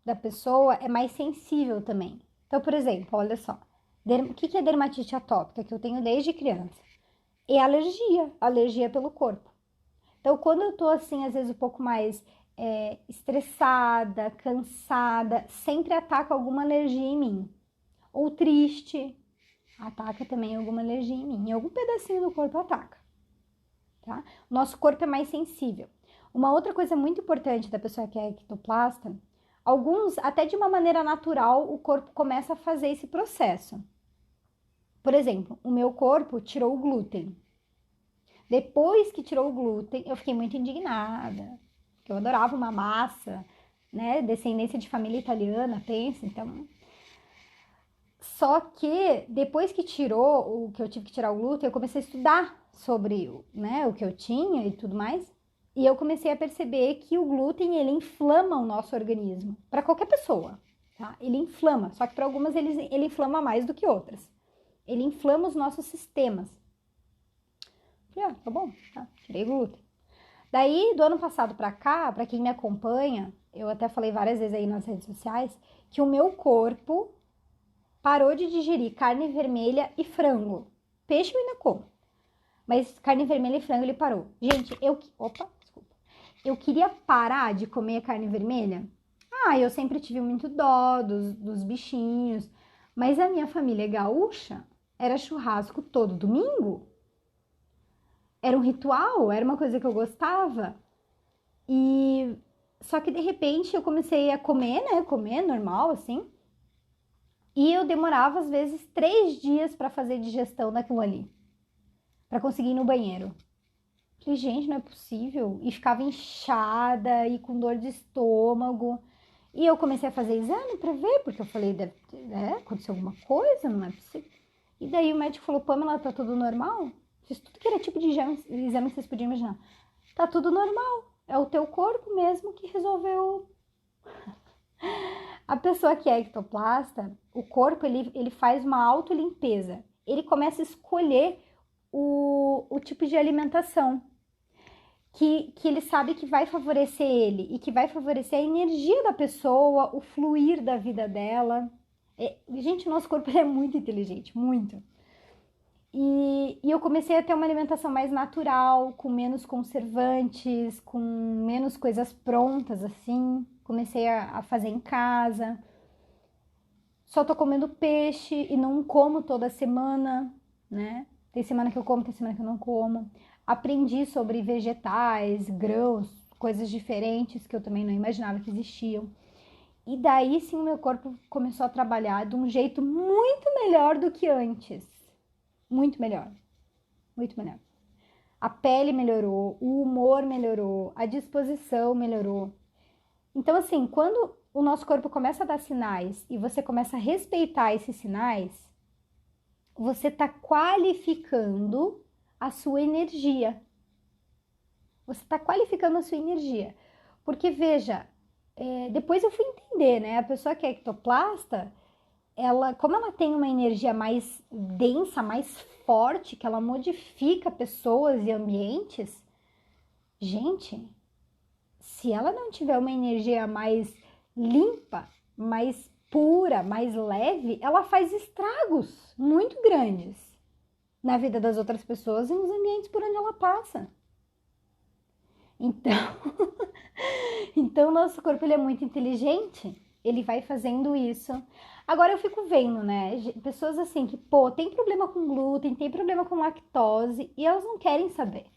da pessoa é mais sensível também. Então, por exemplo, olha só. O que é dermatite atópica? Que eu tenho desde criança. é alergia pelo corpo. Então, quando eu tô assim, às vezes um pouco mais estressada, cansada, sempre ataca alguma alergia em mim. Ou triste, ataca também alguma alergia em mim. Em algum pedacinho do corpo ataca, tá? O nosso corpo é mais sensível. Uma outra coisa muito importante da pessoa que é ectoplasta, alguns, até de uma maneira natural, o corpo começa a fazer esse processo. Por exemplo, o meu corpo tirou o glúten. Depois que tirou o glúten, eu fiquei muito indignada, porque eu adorava uma massa, né? Descendência de família italiana, pensa, então. Só que depois que tirou, o que eu tive que tirar o glúten, eu comecei a estudar sobre, né, o que eu tinha e tudo mais. E eu comecei a perceber que o glúten, ele inflama o nosso organismo. Para qualquer pessoa, tá? Ele inflama, só que para algumas ele inflama mais do que outras. Ele inflama os nossos sistemas. Falei, tá bom, tá, tirei glúten. Daí, do ano passado pra cá, pra quem me acompanha, eu até falei várias vezes aí nas redes sociais, que o meu corpo parou de digerir carne vermelha e frango. Peixe eu ainda como, mas carne vermelha e frango ele parou. Gente, eu queria parar de comer carne vermelha. Eu sempre tive muito dó dos bichinhos, mas a minha família gaúcha era churrasco todo domingo. Era um ritual, era uma coisa que eu gostava. E só que de repente eu comecei a comer, né? Comer normal, assim. E eu demorava, às vezes, 3 dias para fazer digestão daquilo ali. Para conseguir ir no banheiro. Falei, gente, não é possível. E ficava inchada e com dor de estômago. E eu comecei a fazer exame para ver, porque eu falei, deve acontecer alguma coisa, não é possível. E daí o médico falou, Pamela, tá tudo normal? Fiz tudo que era tipo de exame que vocês podiam imaginar. Tá tudo normal. É o teu corpo mesmo que resolveu. A pessoa que é ectoplasta, o corpo ele faz uma autolimpeza. Ele começa a escolher o tipo de alimentação que ele sabe que vai favorecer ele e que vai favorecer a energia da pessoa, o fluir da vida dela. Gente, o nosso corpo é muito inteligente, muito. E eu comecei a ter uma alimentação mais natural, com menos conservantes, com menos coisas prontas, assim. Comecei a fazer em casa. Só tô comendo peixe e não como toda semana, né? Tem semana que eu como, tem semana que eu não como. Aprendi sobre vegetais, grãos, coisas diferentes que eu também não imaginava que existiam. E daí sim o meu corpo começou a trabalhar de um jeito muito melhor do que antes. Muito melhor. Muito melhor. A pele melhorou, o humor melhorou, a disposição melhorou. Então, assim, quando o nosso corpo começa a dar sinais e você começa a respeitar esses sinais, você está qualificando a sua energia. Você está qualificando a sua energia. Porque, veja, depois eu fui entender, né? A pessoa que é ectoplasta, como ela tem uma energia mais densa, mais forte, que ela modifica pessoas e ambientes, gente, se ela não tiver uma energia mais limpa, mais pura, mais leve, ela faz estragos muito grandes na vida das outras pessoas e nos ambientes por onde ela passa. Então, então nosso corpo ele é muito inteligente, ele vai fazendo isso. Agora eu fico vendo, né, pessoas assim que, tem problema com glúten, tem problema com lactose e elas não querem saber.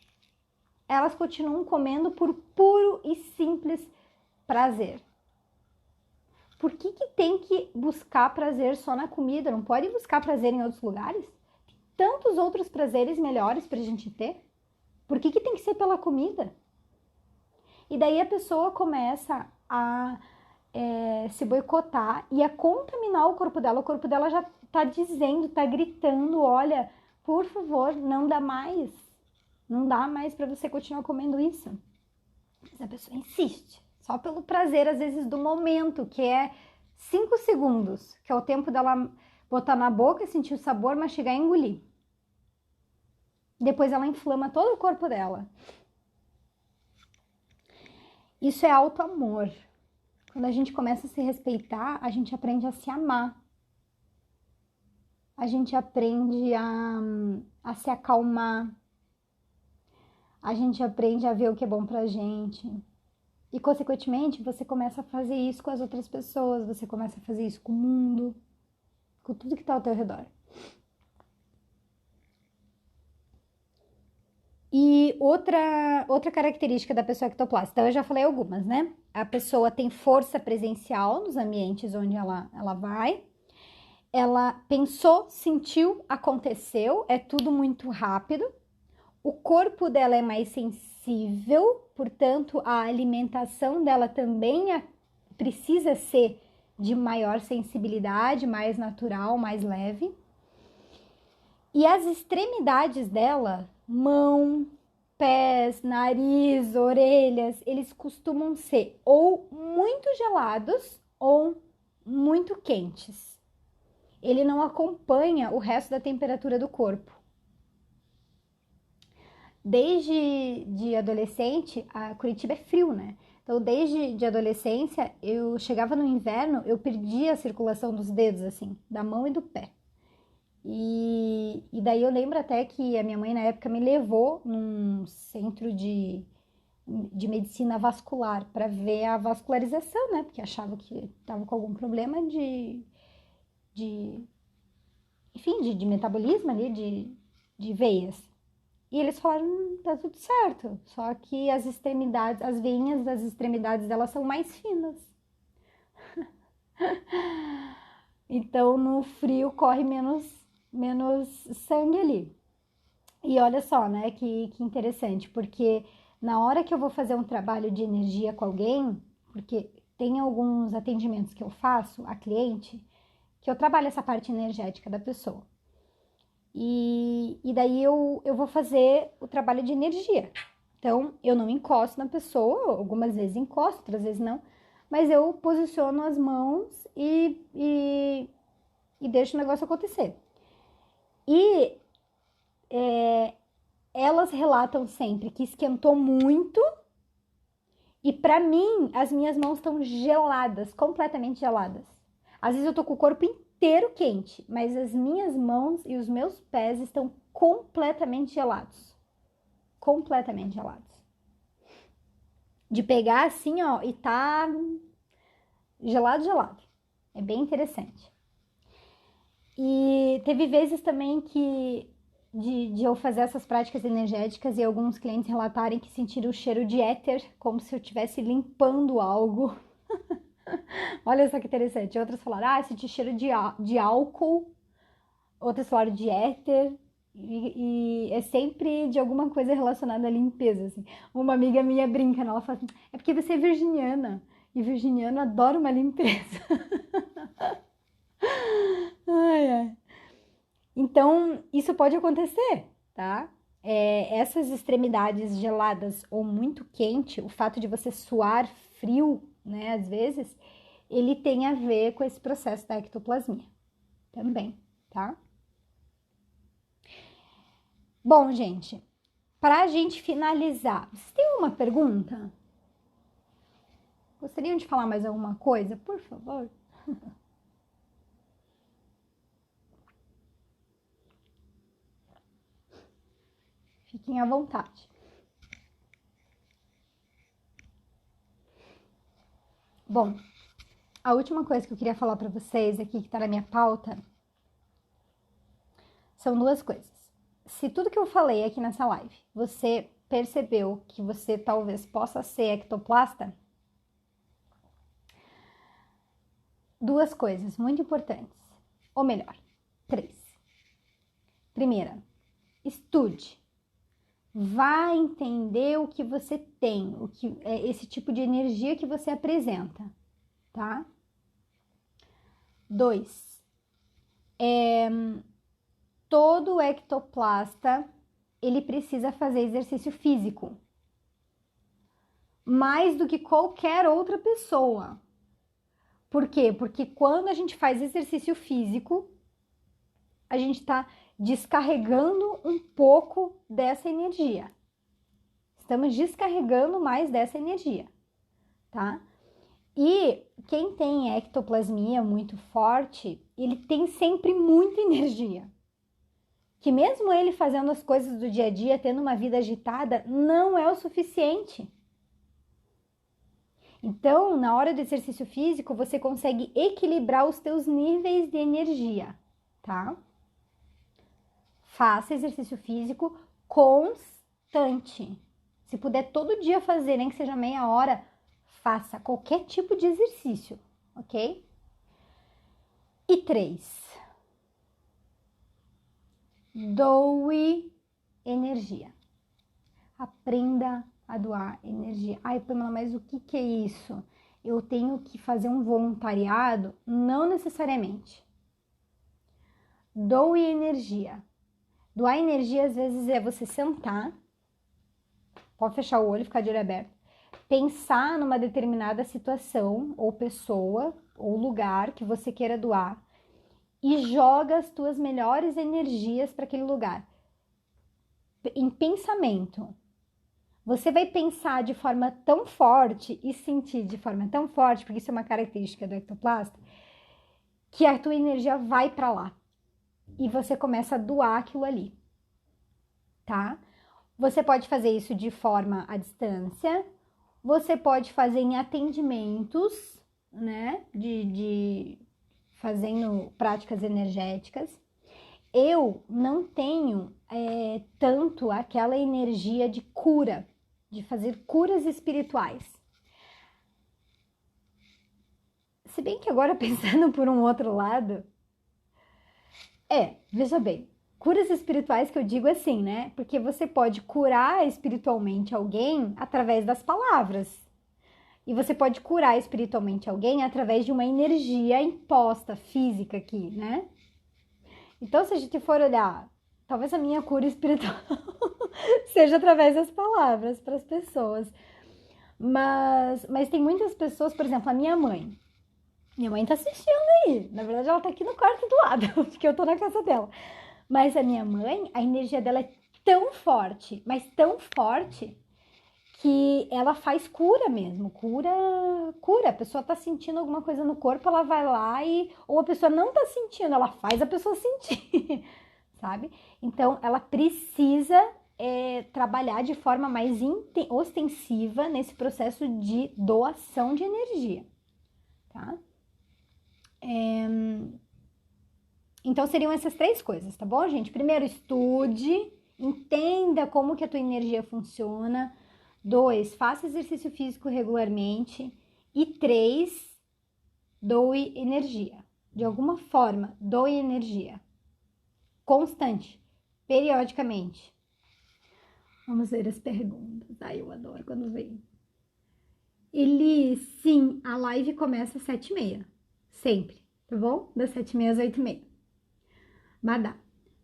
Elas continuam comendo por puro e simples prazer. Por que tem que buscar prazer só na comida? Não pode buscar prazer em outros lugares? Tem tantos outros prazeres melhores pra gente ter. Por que tem que ser pela comida? E daí a pessoa começa a se boicotar e a contaminar o corpo dela. O corpo dela já tá dizendo, tá gritando, olha, por favor, não dá mais. Não dá mais para você continuar comendo isso. Mas a pessoa insiste. Só pelo prazer, às vezes, do momento, que é 5 segundos, que é o tempo dela botar na boca, sentir o sabor, mastigar e engolir. Depois ela inflama todo o corpo dela. Isso é auto-amor. Quando a gente começa a se respeitar, a gente aprende a se amar. A gente aprende a se acalmar. a gente aprende a ver o que é bom pra gente. E, consequentemente, você começa a fazer isso com as outras pessoas, você começa a fazer isso com o mundo, com tudo que tá ao teu redor. E outra característica da pessoa ectoplasta, então eu já falei algumas, né? A pessoa tem força presencial nos ambientes onde ela vai. Ela pensou, sentiu, aconteceu, é tudo muito rápido. O corpo dela é mais sensível, portanto, a alimentação dela também precisa ser de maior sensibilidade, mais natural, mais leve. E as extremidades dela, mão, pés, nariz, orelhas, eles costumam ser ou muito gelados ou muito quentes. Ele não acompanha o resto da temperatura do corpo. Desde de adolescente, a Curitiba é frio, né? Então, desde de adolescência, eu chegava no inverno, eu perdia a circulação dos dedos, assim, da mão e do pé. E daí eu lembro até que a minha mãe, na época, me levou num centro de medicina vascular para ver a vascularização, né? Porque achava que estava com algum problema de enfim, de metabolismo ali, de veias. E eles falaram, tá tudo certo, só que as extremidades, as veinhas das extremidades delas são mais finas. Então, no frio corre menos sangue ali. E olha só, né, que interessante, porque na hora que eu vou fazer um trabalho de energia com alguém, porque tem alguns atendimentos que eu faço a cliente, que eu trabalho essa parte energética da pessoa. E daí eu vou fazer o trabalho de energia. Então, eu não encosto na pessoa, algumas vezes encosto, outras vezes não, mas eu posiciono as mãos e deixo o negócio acontecer. E elas relatam sempre que esquentou muito e para mim as minhas mãos estão geladas, completamente geladas. Às vezes eu tô com o corpo inteiro quente, mas as minhas mãos e os meus pés estão completamente gelados. Completamente gelados. De pegar assim, ó, e tá gelado, gelado. É bem interessante. E teve vezes também que de eu fazer essas práticas energéticas e alguns clientes relatarem que sentiram o cheiro de éter, como se eu estivesse limpando algo. Olha só que interessante. Outras falaram, senti cheiro de álcool. Outras falaram de éter. E é sempre de alguma coisa relacionada à limpeza, assim. Uma amiga minha brinca, ela fala assim, é porque você é virginiana. E virginiano adora uma limpeza. Ai, ai. Então, isso pode acontecer, tá? Essas extremidades geladas ou muito quente, o fato de você suar frio, né, às vezes, ele tem a ver com esse processo da ectoplasmia também, tá? Bom, gente, para a gente finalizar, vocês têm alguma pergunta? Gostariam de falar mais alguma coisa, por favor? Fiquem à vontade. Bom, a última coisa que eu queria falar para vocês aqui, que tá na minha pauta, são duas coisas. Se tudo que eu falei aqui nessa live, você percebeu que você talvez possa ser ectoplasta, duas coisas muito importantes, ou melhor, três. Primeira, estude. Vá entender o que você tem, o que é esse tipo de energia que você apresenta, tá? 2. Todo ectoplasta, ele precisa fazer exercício físico. Mais do que qualquer outra pessoa. Por quê? Porque quando a gente faz exercício físico, a gente está descarregando um pouco dessa energia. Estamos descarregando mais dessa energia, tá? E quem tem ectoplasmia muito forte, ele tem sempre muita energia. que mesmo ele fazendo as coisas do dia a dia, tendo uma vida agitada, não é o suficiente. Então, na hora do exercício físico, você consegue equilibrar os teus níveis de energia, tá? Faça exercício físico constante. Se puder todo dia fazer, nem que seja meia hora, faça qualquer tipo de exercício, ok? E 3. Doe energia. Aprenda a doar energia. Ai, Pamela, mas o que é isso? Eu tenho que fazer um voluntariado? Não necessariamente. Doe energia. Doar energia, às vezes, é você sentar, pode fechar o olho, ficar de olho aberto, pensar numa determinada situação, ou pessoa, ou lugar que você queira doar, e joga as tuas melhores energias para aquele lugar. Em pensamento. Você vai pensar de forma tão forte e sentir de forma tão forte, porque isso é uma característica do ectoplasta, que a tua energia vai para lá. E você começa a doar aquilo ali, tá? Você pode fazer isso de forma à distância, você pode fazer em atendimentos, né? Fazendo práticas energéticas. Eu não tenho tanto aquela energia de cura, de fazer curas espirituais. Se bem que agora, pensando por um outro lado, veja bem, curas espirituais que eu digo assim, né? Porque você pode curar espiritualmente alguém através das palavras. E você pode curar espiritualmente alguém através de uma energia imposta, física aqui, né? Então, se a gente for olhar, talvez a minha cura espiritual seja através das palavras para as pessoas. Mas tem muitas pessoas, por exemplo, a minha mãe. Minha mãe tá assistindo aí. Na verdade, ela tá aqui no quarto do lado, porque eu tô na casa dela. Mas a minha mãe, a energia dela é tão forte, mas tão forte, que ela faz cura mesmo. Cura. A pessoa tá sentindo alguma coisa no corpo, ela vai lá e... Ou a pessoa não tá sentindo, ela faz a pessoa sentir, sabe? Então, ela precisa trabalhar de forma mais ostensiva nesse processo de doação de energia, tá? Então, seriam essas 3 coisas, tá bom, gente? Primeiro, estude, entenda como que a tua energia funciona. 2, faça exercício físico regularmente. E 3, doe energia. De alguma forma, doe energia. Constante, periodicamente. Vamos ver as perguntas. Ai, eu adoro quando vem. Sim, a live começa às 7h30. Sempre, tá bom? Das 7h30 às 8h30. Madá,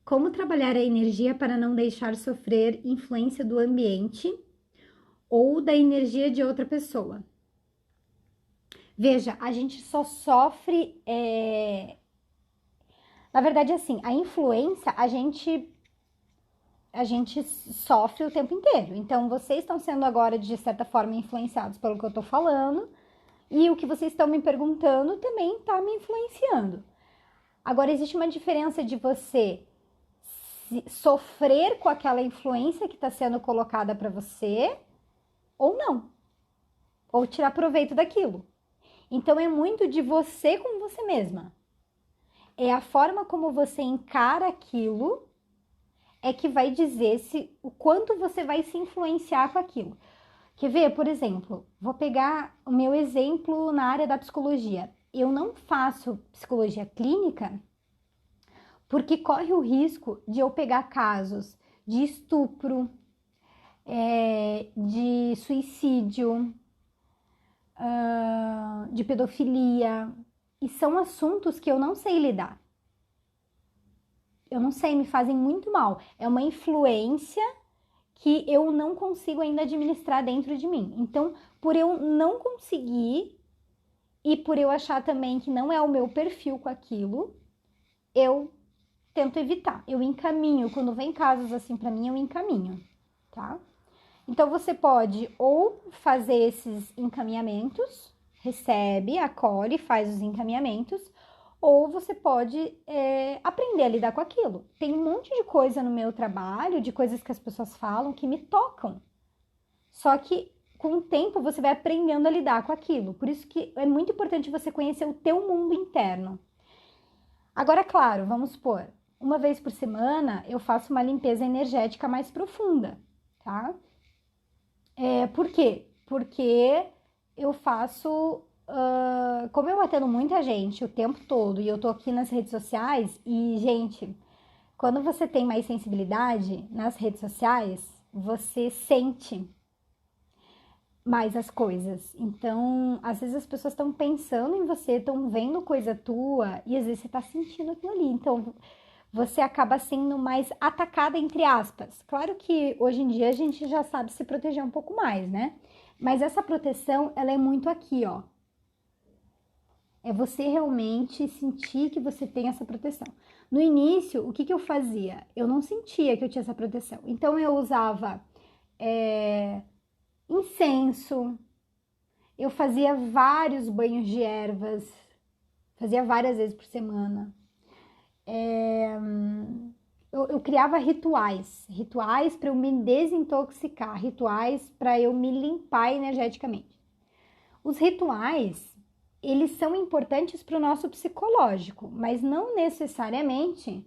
como trabalhar a energia para não deixar sofrer influência do ambiente ou da energia de outra pessoa? Veja, a gente só sofre... Na verdade, assim, a influência a gente sofre o tempo inteiro. Então, vocês estão sendo agora, de certa forma, influenciados pelo que eu tô falando, e o que vocês estão me perguntando também tá me influenciando. Agora, existe uma diferença de você sofrer com aquela influência que está sendo colocada para você ou não, ou tirar proveito daquilo. Então, é muito de você com você mesma. É a forma como você encara aquilo é que vai dizer o quanto você vai se influenciar com aquilo. Quer ver, por exemplo, vou pegar o meu exemplo na área da psicologia. Eu não faço psicologia clínica porque corre o risco de eu pegar casos de estupro, de suicídio, de pedofilia, e são assuntos que eu não sei lidar. Eu não sei, me fazem muito mal. É uma influência que eu não consigo ainda administrar dentro de mim. Então, por eu não conseguir e por eu achar também que não é o meu perfil com aquilo, eu tento evitar. Eu encaminho. Quando vem casos assim pra mim, eu encaminho, tá? Então, você pode ou fazer esses encaminhamentos, recebe, acolhe, faz os encaminhamentos, ou você pode aprender a lidar com aquilo. Tem um monte de coisa no meu trabalho, de coisas que as pessoas falam que me tocam. Só que com o tempo você vai aprendendo a lidar com aquilo. Por isso que é muito importante você conhecer o teu mundo interno. Agora, claro, vamos supor, uma vez por semana eu faço uma limpeza energética mais profunda, tá? Por quê? Porque eu faço, como eu atendo muita gente o tempo todo e eu tô aqui nas redes sociais e, gente, quando você tem mais sensibilidade nas redes sociais, você sente mais as coisas. Então, às vezes as pessoas estão pensando em você, estão vendo coisa tua e às vezes você tá sentindo aquilo ali. Então, você acaba sendo mais atacada, entre aspas. Claro que hoje em dia a gente já sabe se proteger um pouco mais, né? Mas essa proteção, ela é muito aqui, ó. É você realmente sentir que você tem essa proteção. No início, o que eu fazia? Eu não sentia que eu tinha essa proteção. Então, eu usava incenso, eu fazia vários banhos de ervas, fazia várias vezes por semana. Eu criava rituais para eu me desintoxicar, rituais para eu me limpar energeticamente. Os rituais, eles são importantes para o nosso psicológico, mas não necessariamente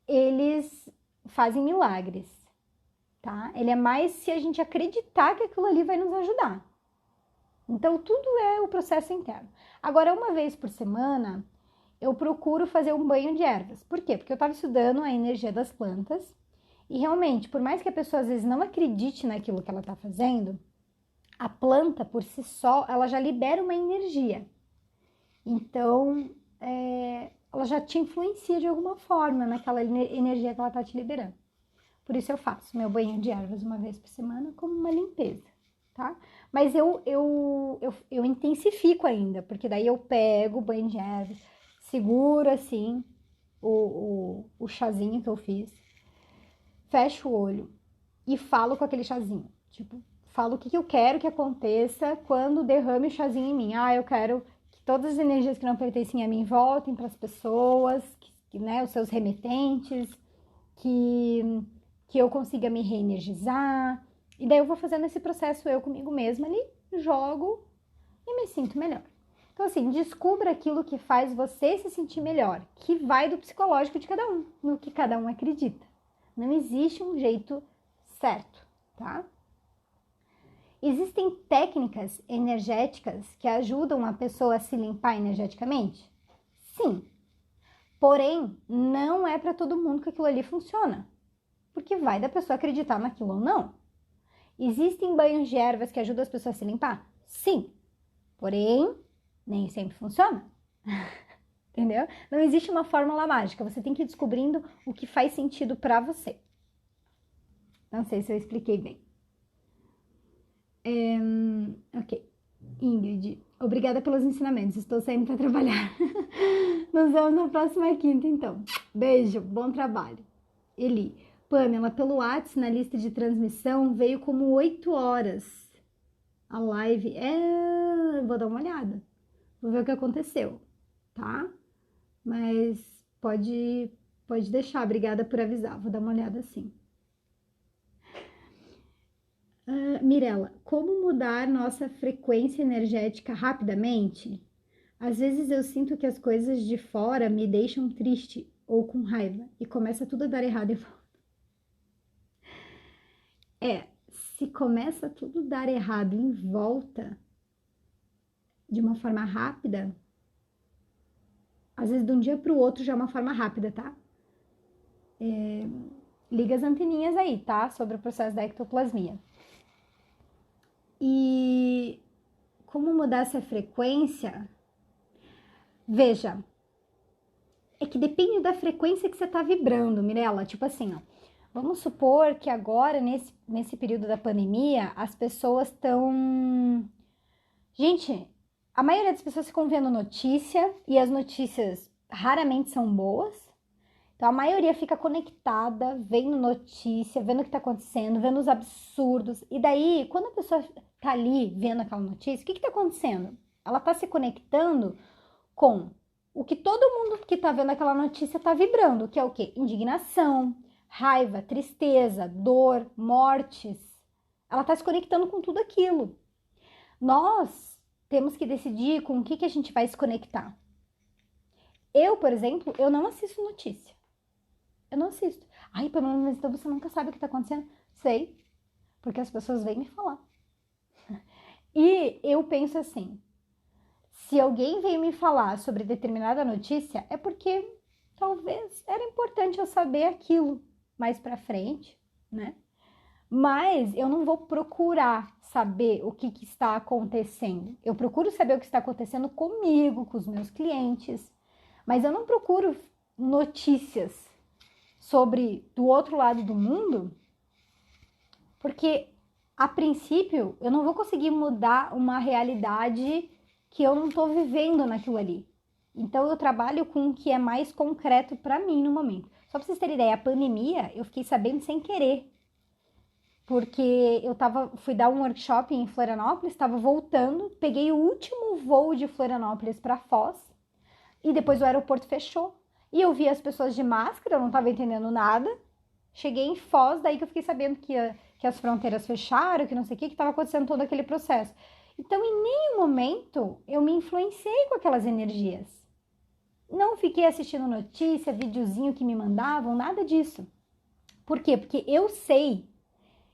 eles fazem milagres, tá? Ele é mais se a gente acreditar que aquilo ali vai nos ajudar. Então, tudo é o processo interno. Agora, uma vez por semana, eu procuro fazer um banho de ervas. Por quê? Porque eu estava estudando a energia das plantas e realmente, por mais que a pessoa às vezes não acredite naquilo que ela está fazendo, a planta por si só, ela já libera uma energia. Então, ela já te influencia de alguma forma naquela energia que ela está te liberando. Por isso eu faço meu banho de ervas uma vez por semana como uma limpeza, tá? Mas eu intensifico ainda, porque daí eu pego o banho de ervas, seguro assim o chazinho que eu fiz, fecho o olho e falo com aquele chazinho. Tipo, falo o que eu quero que aconteça quando derrame o chazinho em mim. Eu quero que todas as energias que não pertencem a mim voltem para as pessoas, né, os seus remetentes, que eu consiga me reenergizar. E daí eu vou fazendo esse processo eu comigo mesma ali, jogo e me sinto melhor. Então, assim, descubra aquilo que faz você se sentir melhor, que vai do psicológico de cada um, no que cada um acredita. Não existe um jeito certo, tá? Existem técnicas energéticas que ajudam a pessoa a se limpar energeticamente? Sim. Porém, não é para todo mundo que aquilo ali funciona. Porque vai da pessoa acreditar naquilo ou não. Existem banhos de ervas que ajudam as pessoas a se limpar? Sim. Porém, nem sempre funciona. Entendeu? Não existe uma fórmula mágica. Você tem que ir descobrindo o que faz sentido para você. Não sei se eu expliquei bem. Ok. Ingrid, obrigada pelos ensinamentos. Estou saindo para trabalhar. Nos vemos na próxima quinta, então. Beijo, bom trabalho. Eli, Pamela, pelo WhatsApp, na lista de transmissão, veio como 8 horas. A live vou dar uma olhada. Vou ver o que aconteceu, tá? Mas pode deixar. Obrigada por avisar. Vou dar uma olhada sim. Mirela, como mudar nossa frequência energética rapidamente? Às vezes eu sinto que as coisas de fora me deixam triste ou com raiva e começa tudo a dar errado em volta. Se começa tudo a dar errado em volta de uma forma rápida, às vezes de um dia para o outro já é uma forma rápida, tá? Liga as anteninhas aí, tá? Sobre o processo da ectoplasmia. E como mudar essa frequência? Veja, é que depende da frequência que você tá vibrando, Mirela. Tipo assim, ó. Vamos supor que agora, nesse período da pandemia, as pessoas estão... Gente, a maioria das pessoas ficam vendo notícia e as notícias raramente são boas. Então, a maioria fica conectada, vendo notícia, vendo o que está acontecendo, vendo os absurdos. E daí, quando a pessoa tá ali vendo aquela notícia, o que está acontecendo? Ela está se conectando com o que todo mundo que tá vendo aquela notícia tá vibrando, que é o quê? Indignação, raiva, tristeza, dor, mortes. Ela tá se conectando com tudo aquilo. Nós temos que decidir com o que a gente vai se conectar. Eu, por exemplo, eu não assisto notícia. Eu não assisto. Ai, Pamela, mas então você nunca sabe o que tá acontecendo? Sei, porque as pessoas vêm me falar. E eu penso assim, se alguém veio me falar sobre determinada notícia, é porque talvez era importante eu saber aquilo mais pra frente, né? Mas eu não vou procurar saber o que está acontecendo. Eu procuro saber o que está acontecendo comigo, com os meus clientes, mas eu não procuro notícias sobre do outro lado do mundo, porque a princípio eu não vou conseguir mudar uma realidade que eu não estou vivendo naquilo ali. Então eu trabalho com o que é mais concreto para mim no momento. Só para vocês terem ideia, a pandemia eu fiquei sabendo sem querer, porque fui dar um workshop em Florianópolis, estava voltando, peguei o último voo de Florianópolis para Foz e depois o aeroporto fechou. E eu vi as pessoas de máscara, eu não estava entendendo nada. Cheguei em Foz, daí que eu fiquei sabendo que as fronteiras fecharam, que não sei o que estava acontecendo todo aquele processo. Então, em nenhum momento eu me influenciei com aquelas energias. Não fiquei assistindo notícia, videozinho que me mandavam, nada disso. Por quê? Porque eu sei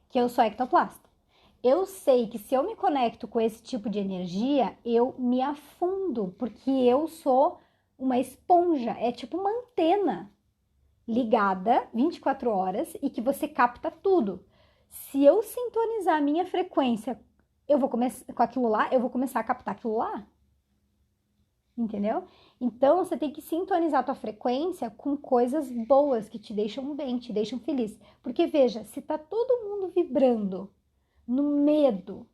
que eu sou ectoplasta. Eu sei que se eu me conecto com esse tipo de energia, eu me afundo, porque eu sou uma esponja, é tipo uma antena ligada 24 horas e que você capta tudo. Se eu sintonizar a minha frequência, eu vou começar com aquilo lá, eu vou começar a captar aquilo lá. Entendeu? Então você tem que sintonizar a tua frequência com coisas boas que te deixam bem, te deixam feliz. Porque veja, se tá todo mundo vibrando no medo,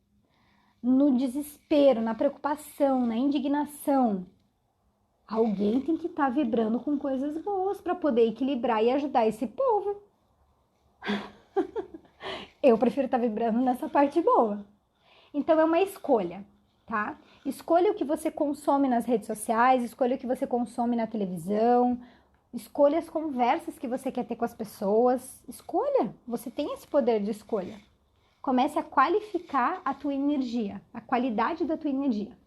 no desespero, na preocupação, na indignação, alguém tem que estar vibrando com coisas boas para poder equilibrar e ajudar esse povo. Eu prefiro estar vibrando nessa parte boa. Então é uma escolha, tá? Escolha o que você consome nas redes sociais, escolha o que você consome na televisão, escolha as conversas que você quer ter com as pessoas. Escolha, você tem esse poder de escolha. Comece a qualificar a tua energia, a qualidade da tua energia.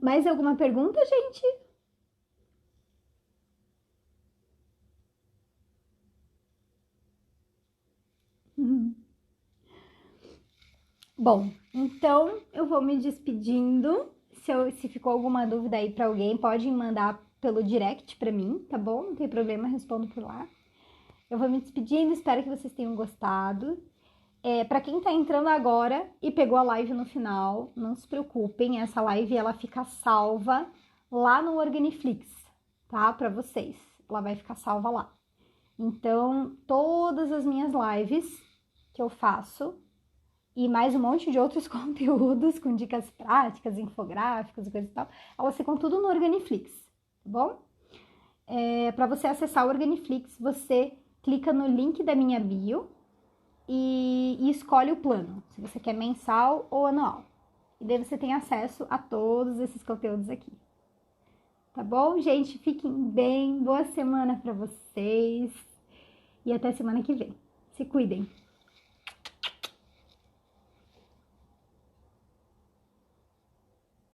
Mais alguma pergunta, gente? Bom, então eu vou me despedindo. Se ficou alguma dúvida aí para alguém, pode mandar pelo direct para mim, tá bom? Não tem problema, respondo por lá. Eu vou me despedindo, espero que vocês tenham gostado. Para quem tá entrando agora e pegou a live no final, não se preocupem, essa live ela fica salva lá no Organiflix, tá? Para vocês, ela vai ficar salva lá. Então, todas as minhas lives que eu faço e mais um monte de outros conteúdos com dicas práticas, infográficos e coisa e tal, elas ficam tudo no Organiflix, tá bom? Para você acessar o Organiflix, você clica no link da minha bio e escolhe o plano, se você quer mensal ou anual. E daí você tem acesso a todos esses conteúdos aqui. Tá bom, gente? Fiquem bem, boa semana para vocês e até semana que vem. Se cuidem!